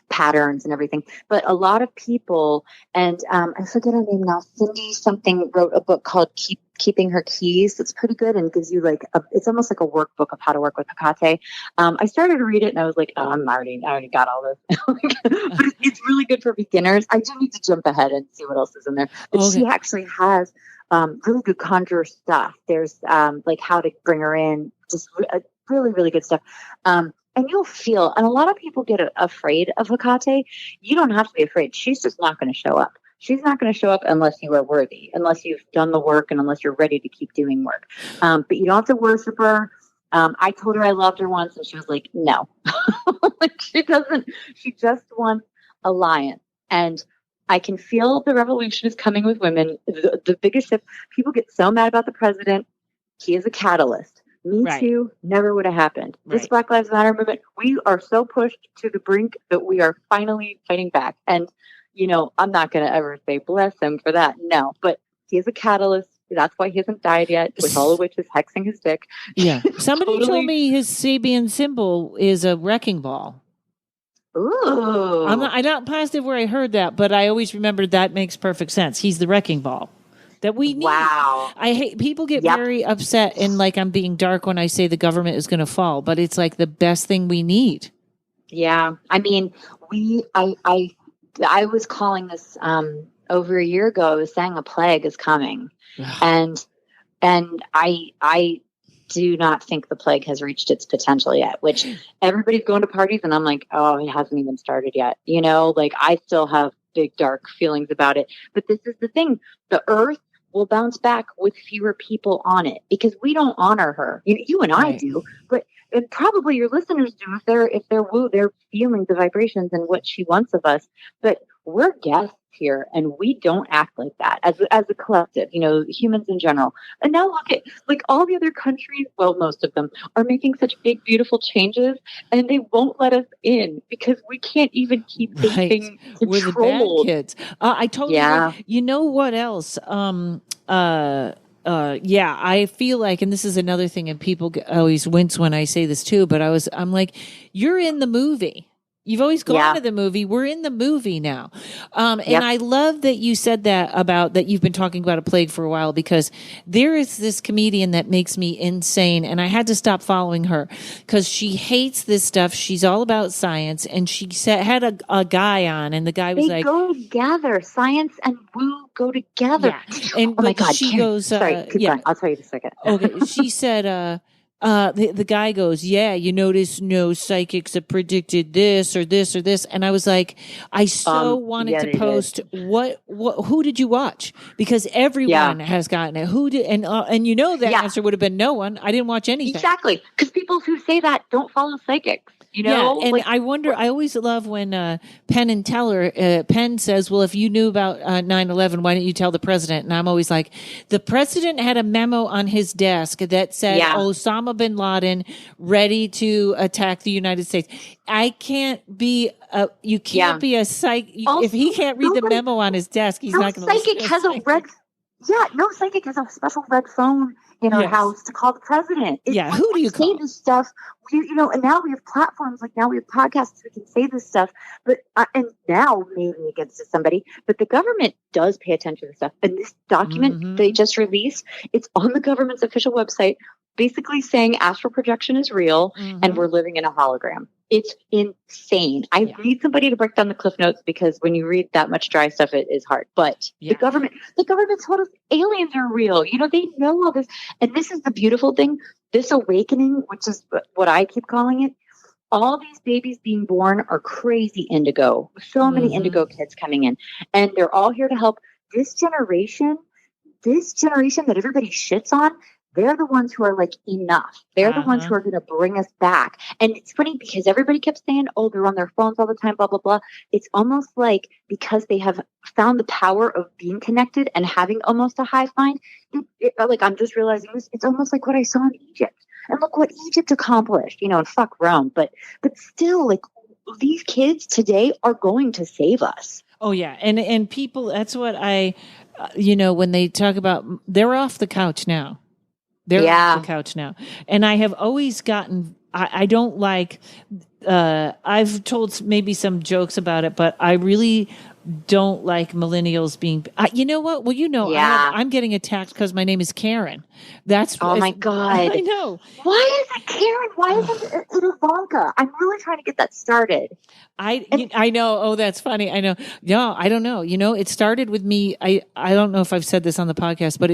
patterns and everything. But a lot of people, and I forget her name now, Cindy something, wrote a book called Keeping Her Keys. It's pretty good and gives you it's almost like a workbook of how to work with Hecate. I started to read it and I was like, I already got all this. But it's really good for beginners. I do need to jump ahead and see what else is in there. But she actually has really good conjure stuff. There's like how to bring her in, just really, really good stuff. And you'll feel, and a lot of people get afraid of Hecate. You don't have to be afraid. She's just not going to show up. She's not going to show up unless you are worthy, unless you've done the work, and unless you're ready to keep doing work. But you don't have to worship her. I told her I loved her once, and she was like, no. She doesn't. She just wants alliance. And I can feel the revolution is coming with women. The biggest shift, people get so mad about the president. He is a catalyst. Me Too never would have happened. This Black Lives Matter movement, we are so pushed to the brink that we are finally fighting back. And I'm not going to ever say bless him for that. No, but he is a catalyst. That's why he hasn't died yet, with all the witches hexing his dick. Yeah. Somebody told me his Sabian symbol is a wrecking ball. Ooh. I'm not positive where I heard that, but I always remembered that makes perfect sense. He's the wrecking ball that we need. Wow. I hate people get very upset and like I'm being dark when I say the government is going to fall, but it's like the best thing we need. Yeah. I mean, I was calling this over a year ago. I was saying a plague is coming, and I do not think the plague has reached its potential yet. Which everybody's going to parties, and I'm like, oh, it hasn't even started yet. I still have big dark feelings about it. But this is the thing: the Earth will bounce back with fewer people on it because we don't honor her. You and I do, but. And probably your listeners do if they're feeling the vibrations and what she wants of us. But we're guests here, and we don't act like that as a collective. Humans in general. And now look at all the other countries. Well, most of them are making such big, beautiful changes, and they won't let us in because we can't even keep this thing controlled. We're the bad kids. I totally. Yeah. You know what else? I feel like, and this is another thing, and people always wince when I say this too, but I'm like, you're in the movie. You've always gone to the movie. We're in the movie now. And I love that you said that about that you've been talking about a plague for a while, because there is this comedian that makes me insane. And I had to stop following her because she hates this stuff. She's all about science. And she had a guy on, and the guy was they go together. Science and woo go together. Yeah. And oh my God, she goes, sorry, keep going. I'll tell you in a second. Okay. She said, the guy goes, yeah, you notice no psychics have predicted this or this or this. And I was like, I wanted to post who did you watch? Because everyone has gotten it. Who did, and that answer would have been no one. I didn't watch anything. Exactly. Because people who say that don't follow psychics. Yeah, and I wonder, I always love when Penn and Teller, Penn says, well, if you knew about 9/11, why didn't you tell the president? And I'm always like, the president had a memo on his desk that said Osama bin Laden ready to attack the United States. I can't be, you can't be a psych. If he can't read the memo on his desk, he's not going to listen to a psychic. No psychic has a special red phone in our house to call the president. Who do you call? Say this stuff, and now we have platforms, now we have podcasts, we can say this stuff, but, and now maybe it gets to somebody, but the government does pay attention to stuff. And this document they just released, it's on the government's official website, basically saying astral projection is real and we're living in a hologram. It's insane. I need somebody to break down the cliff notes because when you read that much dry stuff, it is hard. But the government told us aliens are real. They know all this. And this is the beautiful thing. This awakening, which is what I keep calling it. All these babies being born are crazy indigo. So many indigo kids coming in. And they're all here to help this generation that everybody shits on. they're the ones who are like, enough. They're the ones who are going to bring us back. And it's funny because everybody kept saying, oh, they're on their phones all the time, blah, blah, blah. It's almost like because they have found the power of being connected and having almost a hive mind. Like, I'm just realizing this. It's almost like what I saw in Egypt. And look what Egypt accomplished, you know, and fuck Rome. But still, like, these kids today are going to save us. Oh, yeah. And people, that's what when they talk about, they're off the couch now. They're off the couch now. And I have always gotten, I don't like, I've told maybe some jokes about it, but I really don't like millennials being, you know what? Well, I'm getting attacked because my name is Karen. My God. I know. Why is it Karen? Why isn't it Ivanka? I'm really trying to get that started. I know. Oh, that's funny. I know. Yeah, I don't know. You know, it started with me. I don't know if I've said this on the podcast, but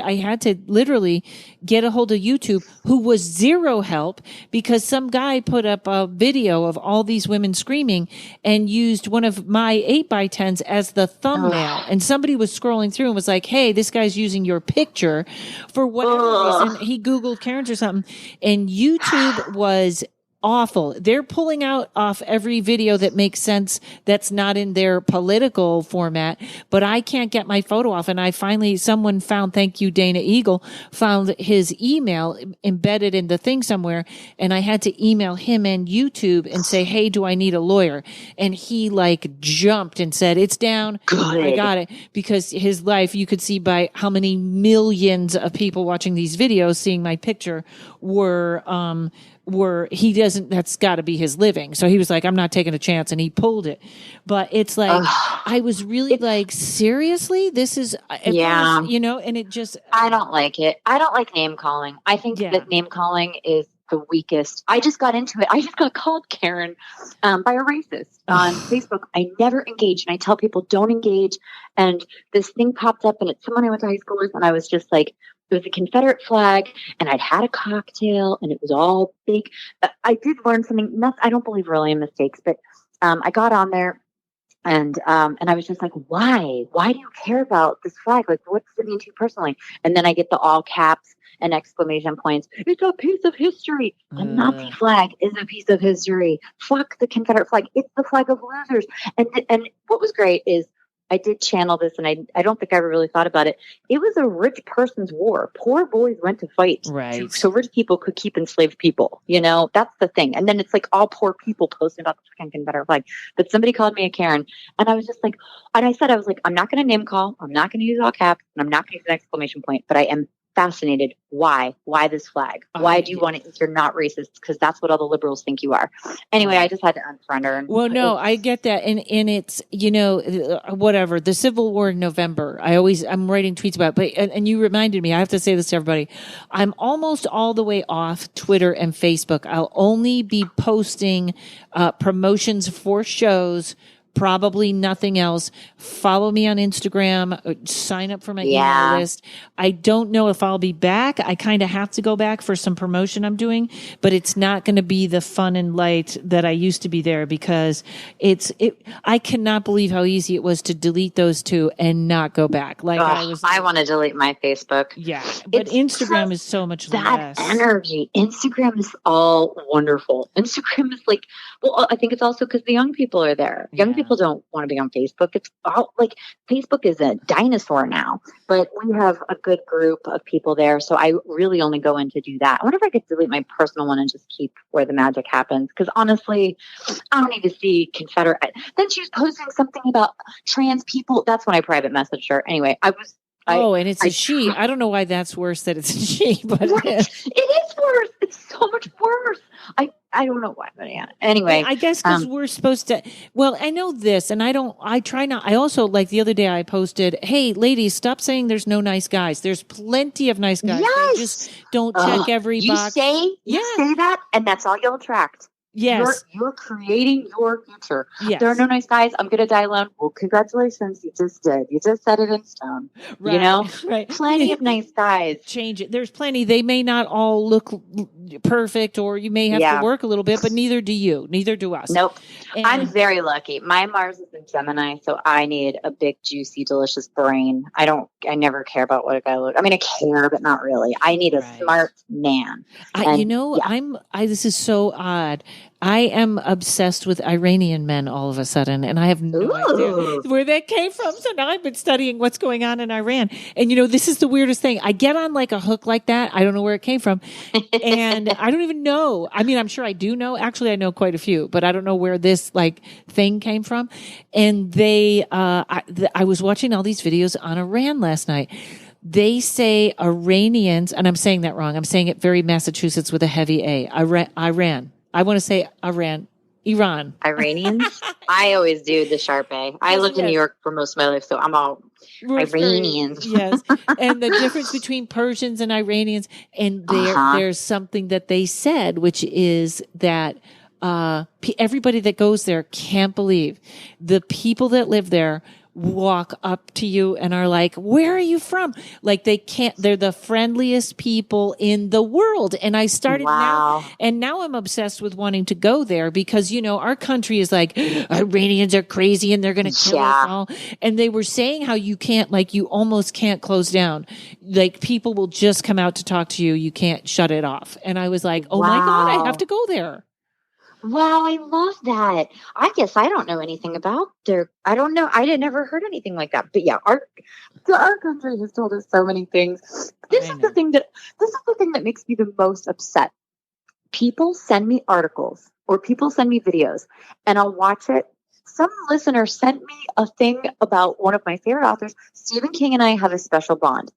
I had to literally get a hold of YouTube, who was zero help because some guy put up a video of all these women screaming and used one of my 8x10s as the thumbnail. And somebody was scrolling through and was like, hey, this guy's using your picture for whatever reason. He Googled Karen's or something, and YouTube was awful. They're pulling off every video that makes sense that's not in their political format, but I can't get my photo off. And someone found, thank you, Dana Eagle, found his email embedded in the thing somewhere. And I had to email him and YouTube and say, hey, do I need a lawyer? And he like jumped and said, it's down. Good. I got it. Because his life, you could see by how many millions of people watching these videos, seeing my picture, that's got to be his living. So he was like, I'm not taking a chance. And he pulled it. But it's like, I was really like, seriously? This is, and it just. I don't like it. I don't like name calling. I think that name calling is the weakest. I just got into it. I just got called Karen by a racist on Facebook. I never engage. And I tell people, don't engage. And this thing popped up and it's someone I went to high school with. And I was just like, it was a Confederate flag, and I'd had a cocktail, and it was all big. I did learn something. I don't believe really in mistakes, but I got on there, and I was just like, why? Why do you care about this flag? Like, what does it mean to you personally? And then I get the all caps and exclamation points. It's a piece of history. The Nazi flag is a piece of history. Fuck the Confederate flag. It's the flag of losers. And what was great is, I did channel this, and I don't think I ever really thought about it. It was a rich person's war. Poor boys went to fight. Right. So rich people could keep enslaved people. You know, that's the thing. And then it's like all poor people posting about the fucking Confederate flag. But somebody called me a Karen, and I was just like, and I was like, I'm not going to name call. I'm not going to use all caps, and I'm not going to use an exclamation point, but I am fascinated. Why this flag? Why do you want it if you're not racist? Because that's what all the liberals think you are. Anyway, I just had to unfriend her. Well, no, I get that. And it's, whatever, the Civil War in November, I'm writing tweets about it, but, and you reminded me, I have to say this to everybody. I'm almost all the way off Twitter and Facebook. I'll only be posting promotions for shows, probably nothing else. Follow me on Instagram, sign up for my email list. I don't know if I'll be back. I kind of have to go back for some promotion I'm doing, but it's not going to be the fun and light that I used to be there, because I cannot believe how easy it was to delete those two and not go back. Like I want to delete my Facebook. Yeah. But Instagram is so much less. That energy. Instagram is all wonderful. Instagram is like, well, I think it's also because the young people are there. Young people don't want to be on Facebook. It's all like, Facebook is a dinosaur now, but we have a good group of people there. So I really only go in to do that. I wonder if I could delete my personal one and just keep where the magic happens. Because honestly, I don't need to see Confederate. Then she was posting something about trans people. That's when I private messaged her. Anyway, and it's a she. I don't know why that's worse that it's a she, but it is worse. It's so much worse. I don't know why, but yeah. Anyway, I guess because we're supposed to. Well, I know this, and I try not. I also, like the other day, I posted, "Hey, ladies, stop saying there's no nice guys. There's plenty of nice guys. Yes. They just don't check every box." You say that, and that's all you'll attract. Yes. You're creating your future. Yes. There are no nice guys. I'm going to die alone. Well, congratulations. You just did. You just set it in stone. Right. You know? Right. Plenty of nice guys. Change it. There's plenty. They may not all look perfect, or you may have to work a little bit, but neither do you. Neither do us. Nope. And I'm very lucky. My Mars is in Gemini, so I need a big, juicy, delicious brain. I never care about what a guy looks. I mean, I care, but not really. I need a smart man. This is so odd. I am obsessed with Iranian men all of a sudden, and I have no idea where that came from. So now I've been studying what's going on in Iran. And, this is the weirdest thing. I get on like a hook like that. I don't know where it came from. And I don't even know. I mean, I'm sure I do know. Actually, I know quite a few, but I don't know where this like thing came from. And I was watching all these videos on Iran last night. They say Iranians, and I'm saying that wrong. I'm saying it very Massachusetts with a heavy A. Iran. I want to say Iran. Iranians? I always do the sharp A. I lived in New York for most of my life, so I'm all Iranians. Yes. And the difference between Persians and Iranians, and there's something that they said, which is that everybody that goes there can't believe the people that live there walk up to you and are like, where are you from? Like they're the friendliest people in the world. And I started now I'm obsessed with wanting to go there because, our country is like, Iranians are crazy and they're going to kill us all. And they were saying how you can't, like, you almost can't close down. Like people will just come out to talk to you. You can't shut it off. And I was like, oh my God, I have to go there. Wow, I love that. I guess I don't know anything about I don't know. I had never heard anything like that. But yeah, our country has told us so many things. This is the thing that makes me the most upset. People send me articles or people send me videos and I'll watch it. Some listener sent me a thing about one of my favorite authors. Stephen King and I have a special bond.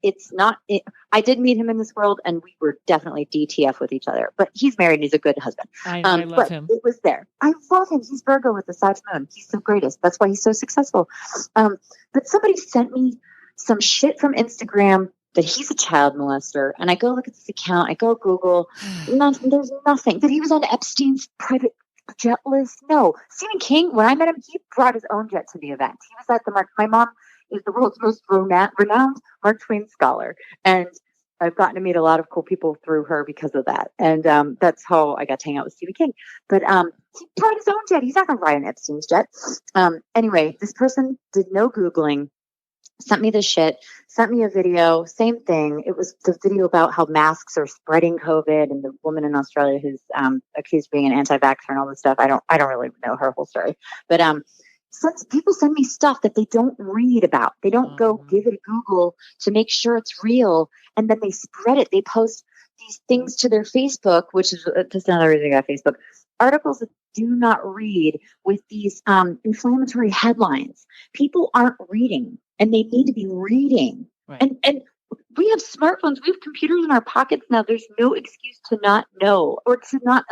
I did meet him in this world and we were definitely DTF with each other, but he's married and he's a good husband. I love him. It was there. I love him. He's Virgo with the Sag moon. He's the greatest. That's why he's so successful. But somebody sent me some shit from Instagram that he's a child molester. And I go look at this account. I go Google. There's nothing. That he was on Epstein's private jet list. No. Stephen King, when I met him, he brought his own jet to the event. He was at the Mark. My mom is the world's most renowned Mark Twain scholar. And I've gotten to meet a lot of cool people through her because of that. And that's how I got to hang out with Stephen King. But he brought his own jet. He's not going to ride on Epstein's jet. Anyway, this person did no Googling, sent me this shit, sent me a video, same thing. It was the video about how masks are spreading COVID and the woman in Australia who's accused of being an anti-vaxxer and all this stuff. I don't really know her whole story. But people send me stuff that they don't read about. They don't go give it a Google to make sure it's real. And then they spread it. They post these things to their Facebook, which is just another reason I got Facebook. Articles that do not read with these inflammatory headlines. People aren't reading. And they need to be reading. Right. And we have smartphones. We have computers in our pockets now. There's no excuse to not know or to not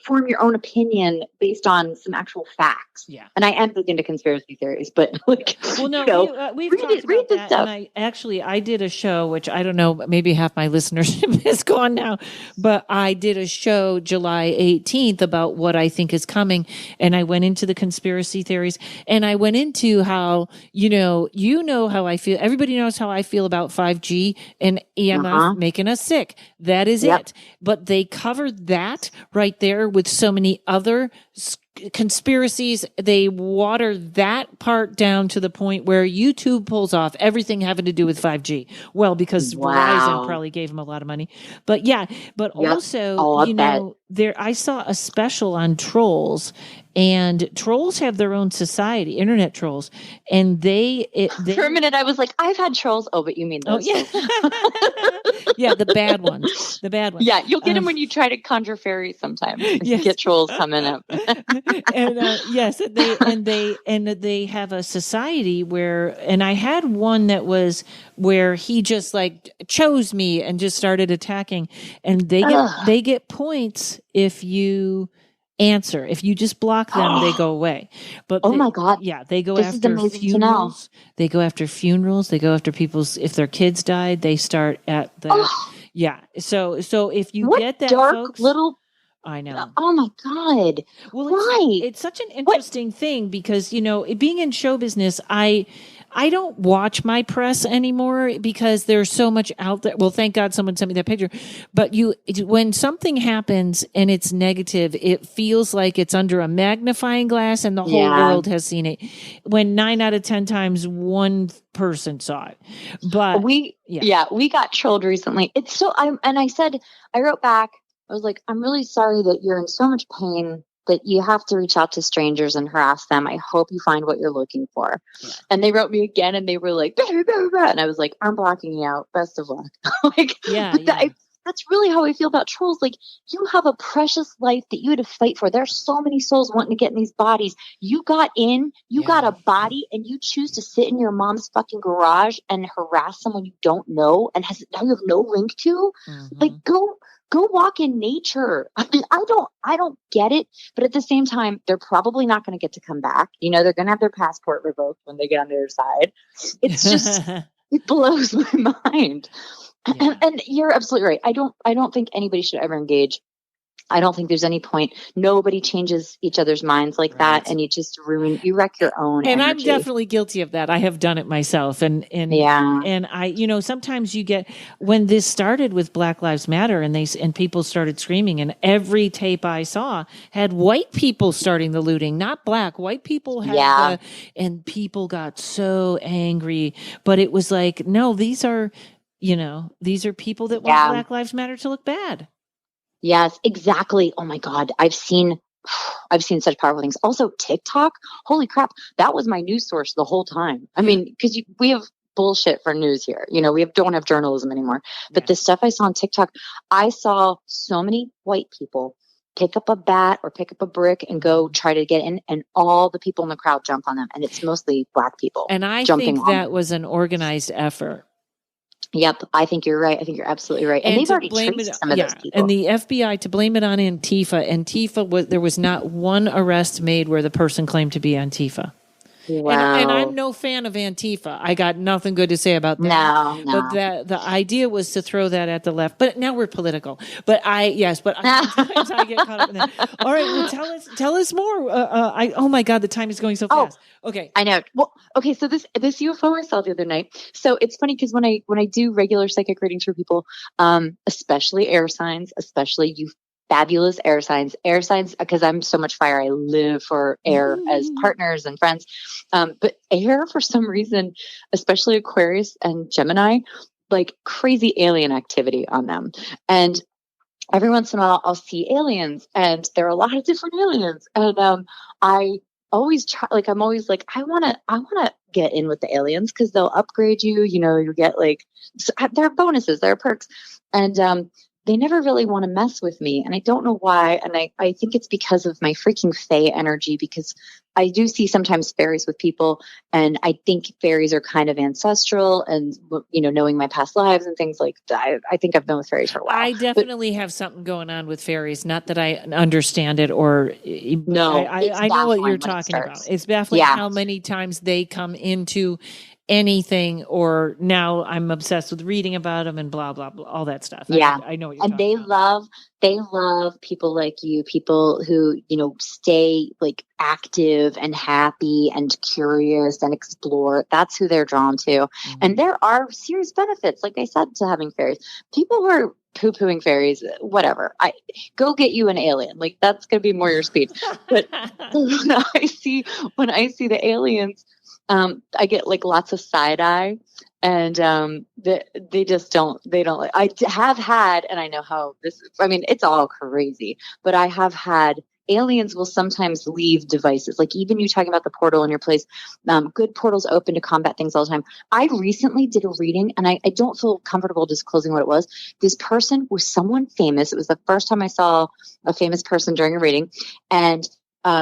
form your own opinion based on some actual facts. Yeah. And I am big into conspiracy theories, but we've talked about that. Stuff. And I did a show, which I don't know, maybe half my listenership is gone now, but I did a show July 18th about what I think is coming. And I went into the conspiracy theories and I went into how, you know how I feel. Everybody knows how I feel about 5G and EMF making us sick. That is it. But they covered that right there with so many other conspiracies. They water that part down to the point where YouTube pulls off everything having to do with 5G. Well, because Verizon probably gave them a lot of money. But also, I saw a special on trolls, and trolls have their own society, internet trolls, and they for a minute I was like, I've had trolls. Oh, but you mean those? Yeah, the bad ones. Yeah, you'll get them when you try to conjure fairies sometimes. Yes. Get trolls coming up. And they have a society where, and I had one that was where he just like chose me and just started attacking, and they get points if you answer. If you just block them, they go away. But my God. Yeah, they go after funerals. They go after funerals. They go after if their kids died, they start at the yeah. So if you get that, dark folks, little I know. Oh my God. Well, why? It's such an interesting thing because, being in show business, I don't watch my press anymore because there's so much out there. Well, thank God someone sent me that picture. But when something happens and it's negative, it feels like it's under a magnifying glass and the whole world has seen it. When 9 out of 10 times one person saw it. But we got trolled recently. It's so I wrote back. I was like, I'm really sorry that you're in so much pain that you have to reach out to strangers and harass them. I hope you find what you're looking for. Yeah. And they wrote me again and they were like, bah, bah, bah. And I was like, I'm blocking you out. Best of luck. That's really how I feel about trolls. Like, you have a precious life that you had to fight for. There's so many souls wanting to get in these bodies. You got in, got a body, and you choose to sit in your mom's fucking garage and harass someone you don't know and now you have no link to. Mm-hmm. Like, go walk in nature. I mean, I don't get it, but at the same time, they're probably not going to get to come back. They're going to have their passport revoked when they get on the other side. It's just, it blows my mind. Yeah. And you're absolutely right. I don't think anybody should ever engage. I don't think there's any point. Nobody changes each other's minds like that, and you wreck your own and energy. I'm definitely guilty of that. I have done it myself. And I, sometimes you get, when this started with Black Lives Matter and people started screaming, and every tape I saw had white people starting the looting, not black. White people had and people got so angry, but it was like, no, these are people that want Black Lives Matter to look bad. Yes, exactly. Oh my God. I've seen such powerful things. Also, TikTok. Holy crap. That was my news source the whole time. I mean, because we have bullshit for news here. We don't have journalism anymore. But the stuff I saw on TikTok, I saw so many white people pick up a bat or pick up a brick and go try to get in, and all the people in the crowd jump on them. And it's mostly Black people. And I think that was an organized effort. Yep, I think you're right. I think you're absolutely right. And they've already traced some of those people. And the FBI, to blame it on Antifa, there was not one arrest made where the person claimed to be Antifa. Wow. And I'm no fan of Antifa. I got nothing good to say about that. No. But the idea was to throw that at the left. But now we're political. But sometimes I get caught up in that. All right, well, tell us more. Oh my God, the time is going so fast. Okay. I know. Well, okay, so this UFO I saw the other night. So it's funny because when I do regular psychic readings for people, especially air signs, especially you fabulous air signs, because I'm so much fire. I live for air as partners and friends. But air, for some reason, especially Aquarius and Gemini, like crazy alien activity on them. And every once in a while I'll see aliens, and there are a lot of different aliens. And I always try, like, I'm always like, I want to get in with the aliens because they'll upgrade you. You get there are bonuses, there are perks. And they never really want to mess with me. And I don't know why. And I think it's because of my freaking fae energy, because I do see sometimes fairies with people. And I think fairies are kind of ancestral and, knowing my past lives and things like that. I think I've been with fairies for a while. I definitely have something going on with fairies. Not that I understand it or no, I know what you're talking about. It's baffling how many times they come into anything, or now I'm obsessed with reading about them and blah, blah, blah, all that stuff. Yeah. I know what you're talking about. And they love people like you, people who, stay like active and happy and curious and explore. That's who they're drawn to. Mm-hmm. And there are serious benefits, like I said, to having fairies. People who are poo-pooing fairies, whatever. Go get you an alien. Like, that's going to be more your speed. But when I see the aliens, I get like lots of side eye, and they just don't. They don't. Like, I have had, and I know how this. I mean, it's all crazy, but I have had aliens will sometimes leave devices. Like, even you talking about the portal in your place, good portals open to combat things all the time. I recently did a reading, and I don't feel comfortable disclosing what it was. This person was someone famous. It was the first time I saw a famous person during a reading, and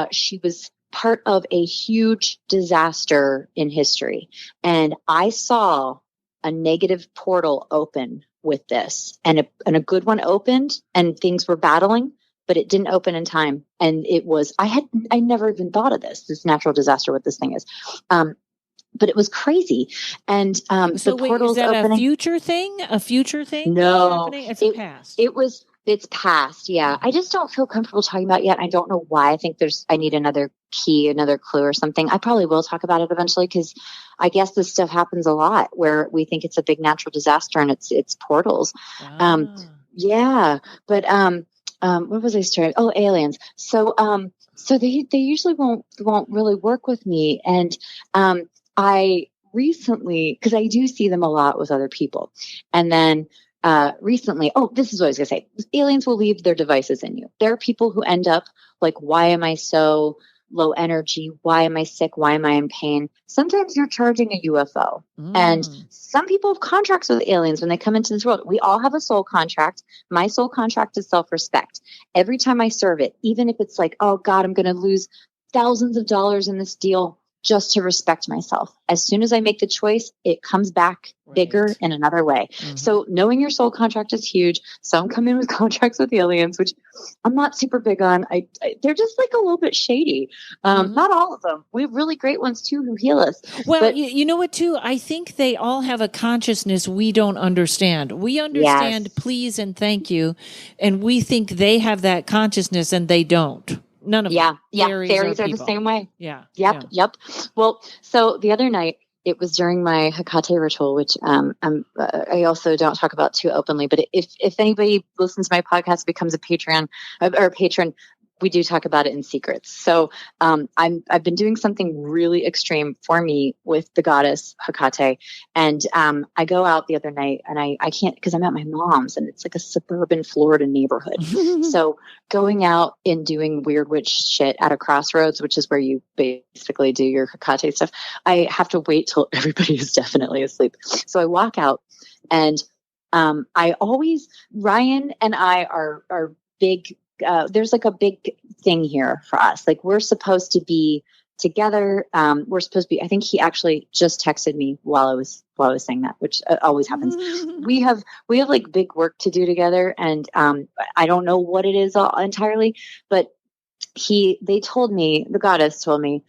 she was part of a huge disaster in history. And I saw a negative portal open with this, and a good one opened, and things were battling, but it didn't open in time. And it was, I never even thought of this natural disaster, what this thing is. But it was crazy. And so the portal's is that opening. A future thing? No, it's a past. It was It's past. Yeah. I just don't feel comfortable talking about it yet. I don't know why. I think I need another key, another clue or something. I probably will talk about it eventually because I guess this stuff happens a lot where we think it's a big natural disaster and it's portals. Yeah. But, what was I starting? Oh, aliens. So they usually won't really work with me. And, I recently, cause I do see them a lot with other people. And then, recently, this is what I was going to say. Aliens will leave their devices in you. There are people who end up like, why am I so low energy? Why am I sick? Why am I in pain? Sometimes you're charging a UFO. And some people have contracts with aliens when they come into this world. We all have a soul contract. My soul contract is self-respect. Every time I serve it, even if it's like, oh God, I'm going to lose thousands of dollars in this deal just to respect myself. As soon as I make the choice, it comes back bigger in another way. So knowing your soul contract is huge. Some come in with contracts with aliens, which I'm not super big on. They're just like a little bit shady. Not all of them. We have really great ones too who heal us. Well, but, you know what too? I think they all have a consciousness we don't understand. We understand please and thank you. And we think they have that consciousness and they don't. None of them. Yeah. Fairies are the same way. Yeah. Yep. Well, so the other night, it was during my Hecate ritual, which I also don't talk about too openly. But if anybody listens to my podcast, becomes a Patreon or a patron, we do talk about it in secrets. So I've been doing something really extreme for me with the goddess Hecate. And I go out the other night and I can't because I'm at my mom's and it's like a suburban Florida neighborhood. So going out and doing weird witch shit at a crossroads, which is where you basically do your Hecate stuff, I have to wait till everybody is definitely asleep. So I walk out and Ryan and I are big. There's like a big thing here for us. Like we're supposed to be together. We're supposed to be, I think he actually just texted me while I was saying that, which always happens. We have like big work to do together. And, I don't know what it is entirely, but the goddess told me,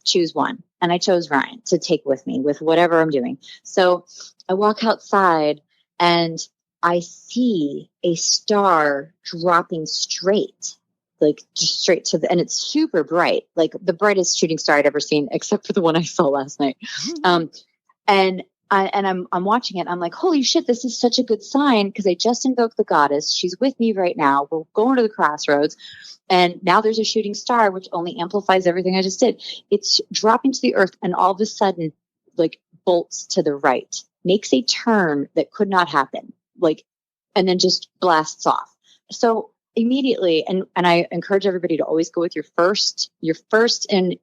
choose one. And I chose Ryan to take with me with whatever I'm doing. So I walk outside and I see a star dropping straight to and it's super bright, like the brightest shooting star I'd ever seen, except for the one I saw last night. And I'm watching it. I'm like, holy shit, this is such a good sign because I just invoked the goddess. She's with me right now. We're going to the crossroads. And now there's a shooting star, which only amplifies everything I just did. It's dropping to the earth and all of a sudden, like bolts to the right, makes a turn that could not happen. And then just blasts off. So immediately, and I encourage everybody to always go with your first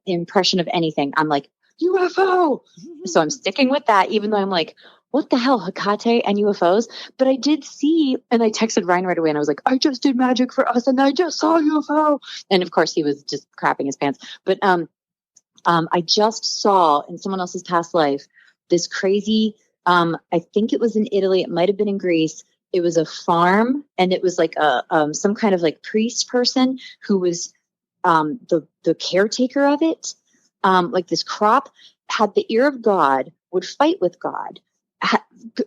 impression of anything. I'm like, UFO. So I'm sticking with that, even though I'm like, what the hell, Hecate and UFOs? But I did see, and I texted Ryan right away and I was like, I just did magic for us and I just saw UFO. And of course he was just crapping his pants. But I just saw in someone else's past life this crazy, I think it was in Italy, it might have been in Greece. It was a farm, and it was like some kind of like priest person who was the caretaker of it. Like this crop had the ear of God, would fight with God,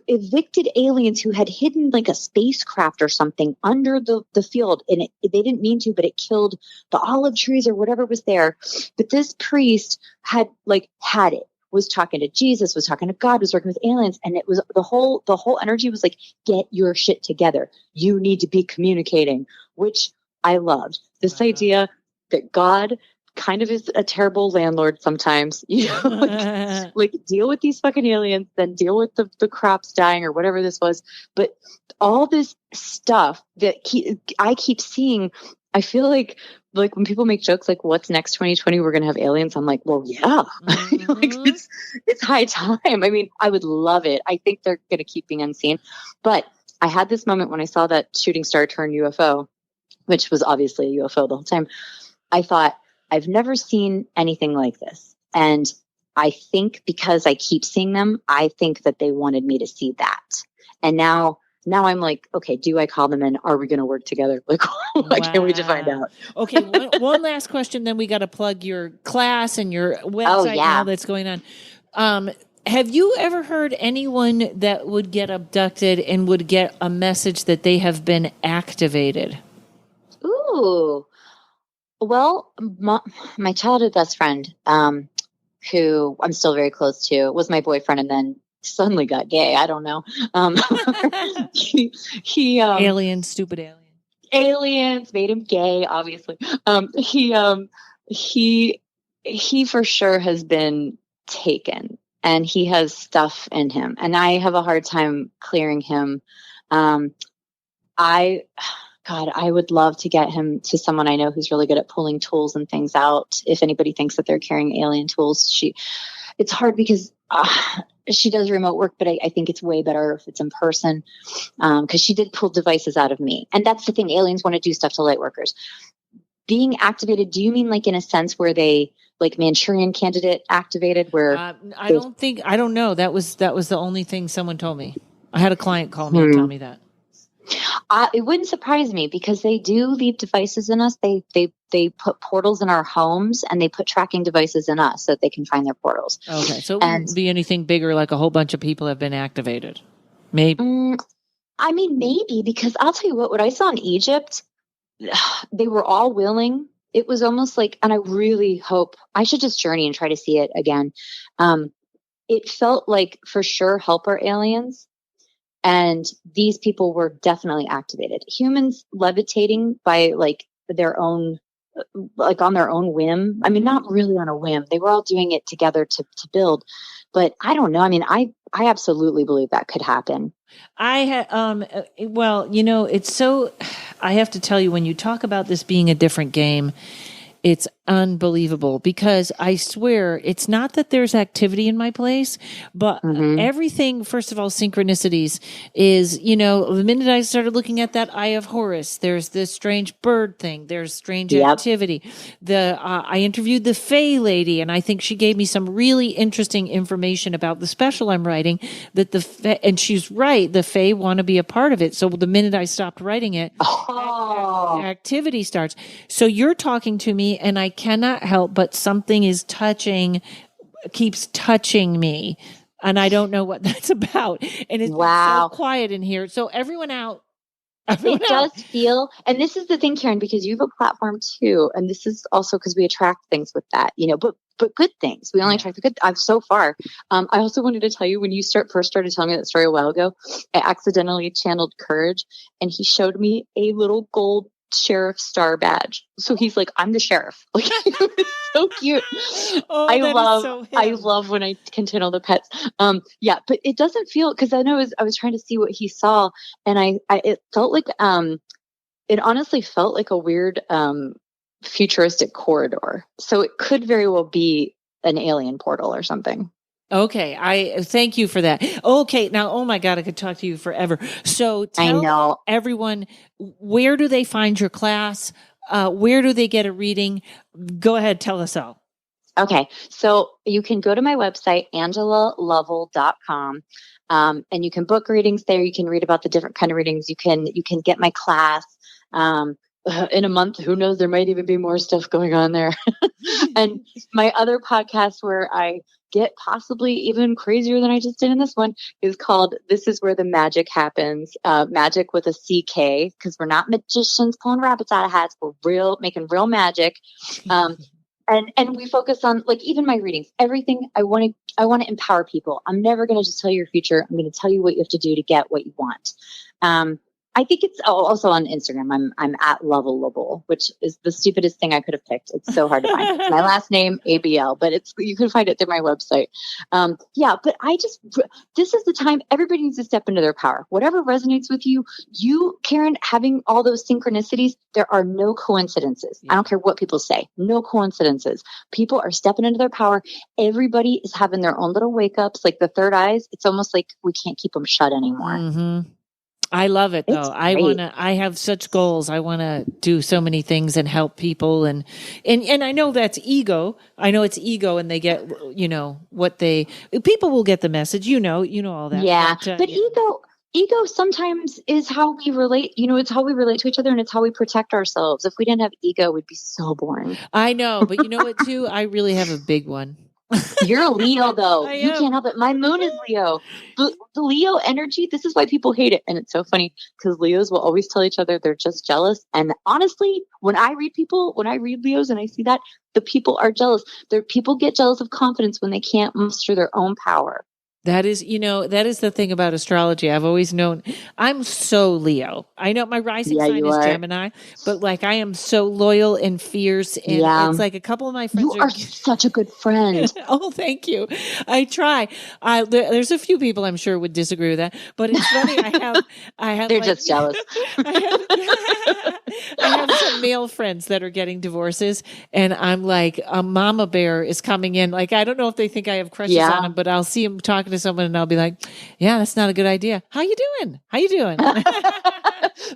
evicted aliens who had hidden like a spacecraft or something under the field, and they didn't mean to, but it killed the olive trees or whatever was there. But this priest had it. Was talking to Jesus, was talking to God, was working with aliens. And it was the whole energy was like, get your shit together. You need to be communicating, which I loved. This idea that God kind of is a terrible landlord sometimes, like deal with these fucking aliens, then deal with the crops dying or whatever this was. But all this stuff that I keep seeing, I feel like when people make jokes like, what's next 2020, we're going to have aliens. I'm like, well, yeah, it's high time. I mean, I would love it. I think they're going to keep being unseen. But I had this moment when I saw that shooting star turn UFO, which was obviously a UFO the whole time. I thought, I've never seen anything like this. And I think because I keep seeing them, I think that they wanted me to see that. And now I'm like, okay, do I call them in? Are we going to work together? I can't wait to find out. Okay. One last question. Then we got to plug your class and your website and all that's going on. Have you ever heard anyone that would get abducted and would get a message that they have been activated? Ooh. Well, my childhood best friend, who I'm still very close to, was my boyfriend and then suddenly got gay. I don't know. He Aliens, stupid aliens. Aliens made him gay, obviously. He for sure has been taken, and he has stuff in him, and I have a hard time clearing him. I would love to get him to someone I know who's really good at pulling tools and things out. If anybody thinks that they're carrying alien tools, it's hard because she does remote work, but I think it's way better if it's in person, because she did pull devices out of me. And that's the thing. Aliens want to do stuff to light workers. Being activated, do you mean like in a sense where they, like Manchurian Candidate activated, where I don't know. That was the only thing someone told me. I had a client call me and tell me that. It wouldn't surprise me because they do leave devices in us. They put portals in our homes, and they put tracking devices in us so that they can find their portals. Okay, so it wouldn't be anything bigger, like a whole bunch of people have been activated. Maybe. I mean, maybe, because I'll tell you what I saw in Egypt, they were all willing. It was almost like, and I really hope I should just journey and try to see it again. It felt like for sure helper aliens. And these people were definitely activated. Humans levitating by like their own, like on their own whim. I mean, not really on a whim. They were all doing it together to build. But I don't know. I mean, I absolutely believe that could happen. Well, it's so, I have to tell you, when you talk about this being a different game, it's unbelievable, because I swear it's not that there's activity in my place, but everything, first of all, synchronicities is, the minute I started looking at that Eye of Horus, there's this strange bird thing. There's strange activity. I interviewed the Fae lady, and I think she gave me some really interesting information about the special I'm writing, that and she's right. The Fae want to be a part of it. So the minute I stopped writing it, activity starts. So you're talking to me, and I cannot help but something keeps touching me, and I don't know what that's about. And it's so quiet in here. So everyone out. Does feel, and this is the thing, Karen, because you have a platform too, and this is also because we attract things with that, but good things. We only attract the good. So far. I also wanted to tell you, when you first started telling me that story a while ago, I accidentally channeled Courage, and he showed me a little gold sheriff star badge. So he's like, I'm the sheriff. Like, it's so cute. I love when I can channel the pets. But it doesn't feel, because I was trying to see what he saw, and it felt like it honestly felt like a weird futuristic corridor. So it could very well be an alien portal or something. Okay, I thank you for that. Okay, now, oh my God, I could talk to you forever. So tell everyone, where do they find your class? Where do they get a reading? Go ahead, tell us all. Okay, so you can go to my website, angelalovell.com, and you can book readings there. You can read about the different kind of readings. You can get my class. In a month, who knows, there might even be more stuff going on there. And my other podcast, where I get possibly even crazier than I just did in this one, is called This Is Where the Magic Happens. Magic with a CK, because we're not magicians pulling rabbits out of hats. We're making real magic. And we focus on, like, even my readings, everything. I want to empower people. I'm never going to just tell you your future. I'm going to tell you what you have to do to get what you want. I think it's also on Instagram. I'm at Lovell, which is the stupidest thing I could have picked. It's so hard to find. It's my last name, ABL, but you can find it through my website. But this is the time everybody needs to step into their power. Whatever resonates with you, Karen, having all those synchronicities, there are no coincidences. Yeah. I don't care what people say. No coincidences. People are stepping into their power. Everybody is having their own little wake ups, like the third eyes. It's almost like we can't keep them shut anymore. Mm-hmm. I love it though. I have such goals. I want to do so many things and help people. And I know that's ego. I know it's ego, and they get, people will get the message, all that. Yeah. But ego sometimes is how we relate. It's how we relate to each other, and it's how we protect ourselves. If we didn't have ego, we'd be so boring. I know. But you know what too? I really have a big one. You're a Leo, though. I You am. can't help it. My moon is Leo. The Leo energy, this is why people hate it. And it's so funny because Leos will always tell each other they're just jealous. And honestly, when I read Leos and I see that, the people are jealous. People get jealous of confidence when they can't muster their own power. That is, that is the thing about astrology. I've always known I'm so Leo. I know my rising sign is Gemini, but like I am so loyal and fierce. And it's like a couple of my friends You are such a good friend. Oh, thank you. I try. There's a few people I'm sure would disagree with that, but it's funny. I have. They're just jealous. I have some male friends that are getting divorces, and I'm like, a mama bear is coming in. Like, I don't know if they think I have crushes on them, but I'll see them talking to someone and I'll be like, yeah, that's not a good idea. How you doing?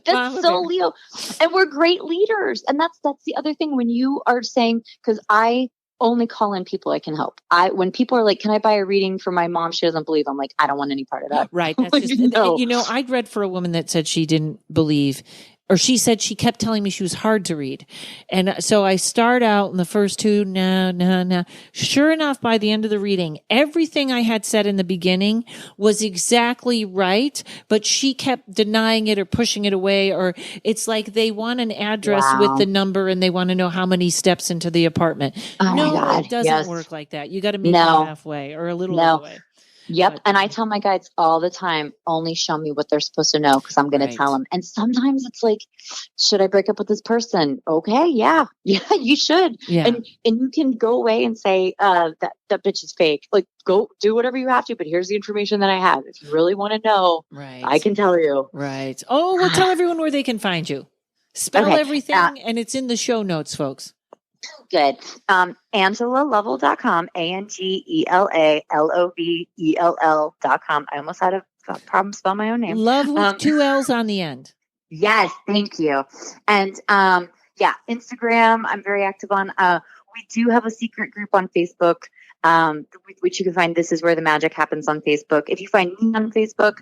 That's so Leo. And we're great leaders. And that's the other thing when you are saying, because I only call in people I can help. When people are like, can I buy a reading for my mom? She doesn't believe. I'm like, I don't want any part of that. Right. That's just, I'd read for a woman that said she didn't believe, or she said she kept telling me she was hard to read. And so I start out in the first two, no. Sure enough, by the end of the reading, everything I had said in the beginning was exactly right, but she kept denying it or pushing it away, or it's like they want an address with the number and they want to know how many steps into the apartment. No, it doesn't work like that. You got to meet them halfway or a little of the way. Yep. But, and I tell my guides all the time, only show me what they're supposed to know because I'm going to tell them. And sometimes it's like, should I break up with this person? Okay. Yeah, you should. Yeah. And you can go away and say, that bitch is fake. Like, go do whatever you have to, but here's the information that I have. If you really want to know, I can tell you. Right. Oh, well, tell everyone where they can find you. Spell everything, and it's in the show notes, folks. Good. AngelaLovell.com, AngelaLovell.com. I almost had a problem spelling my own name. Love with 2 L's on the end. Yes, thank you. And Instagram, I'm very active on. We do have a secret group on Facebook, which you can find. This is where the magic happens on Facebook. If you find me on Facebook,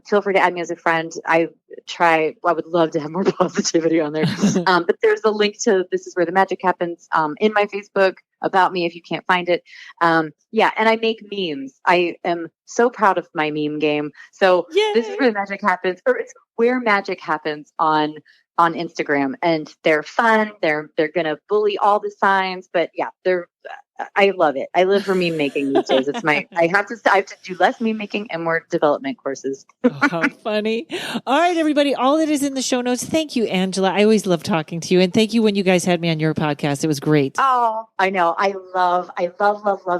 feel free to add me as a friend. I would love to have more positivity on there. But there's a link to This Is Where the Magic Happens in my Facebook about me if you can't find it. And I make memes. I am so proud of my meme game. So This Is Where the Magic Happens, or it's Where Magic Happens on Instagram, and they're fun. They're gonna bully all the signs, but I love it. I live for meme making these days. It's I have to do less meme making and more development courses. Oh, how funny. All right, everybody. All that is in the show notes. Thank you, Angela. I always love talking to you. And thank you when you guys had me on your podcast. It was great. Oh, I know. I love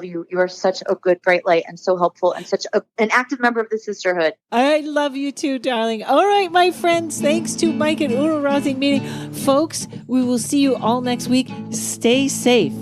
you. You are such a good bright light and so helpful and such an active member of the sisterhood. I love you too, darling. All right, my friends. Thanks to Mike and Uno Rousing Meeting. Folks, we will see you all next week. Stay safe.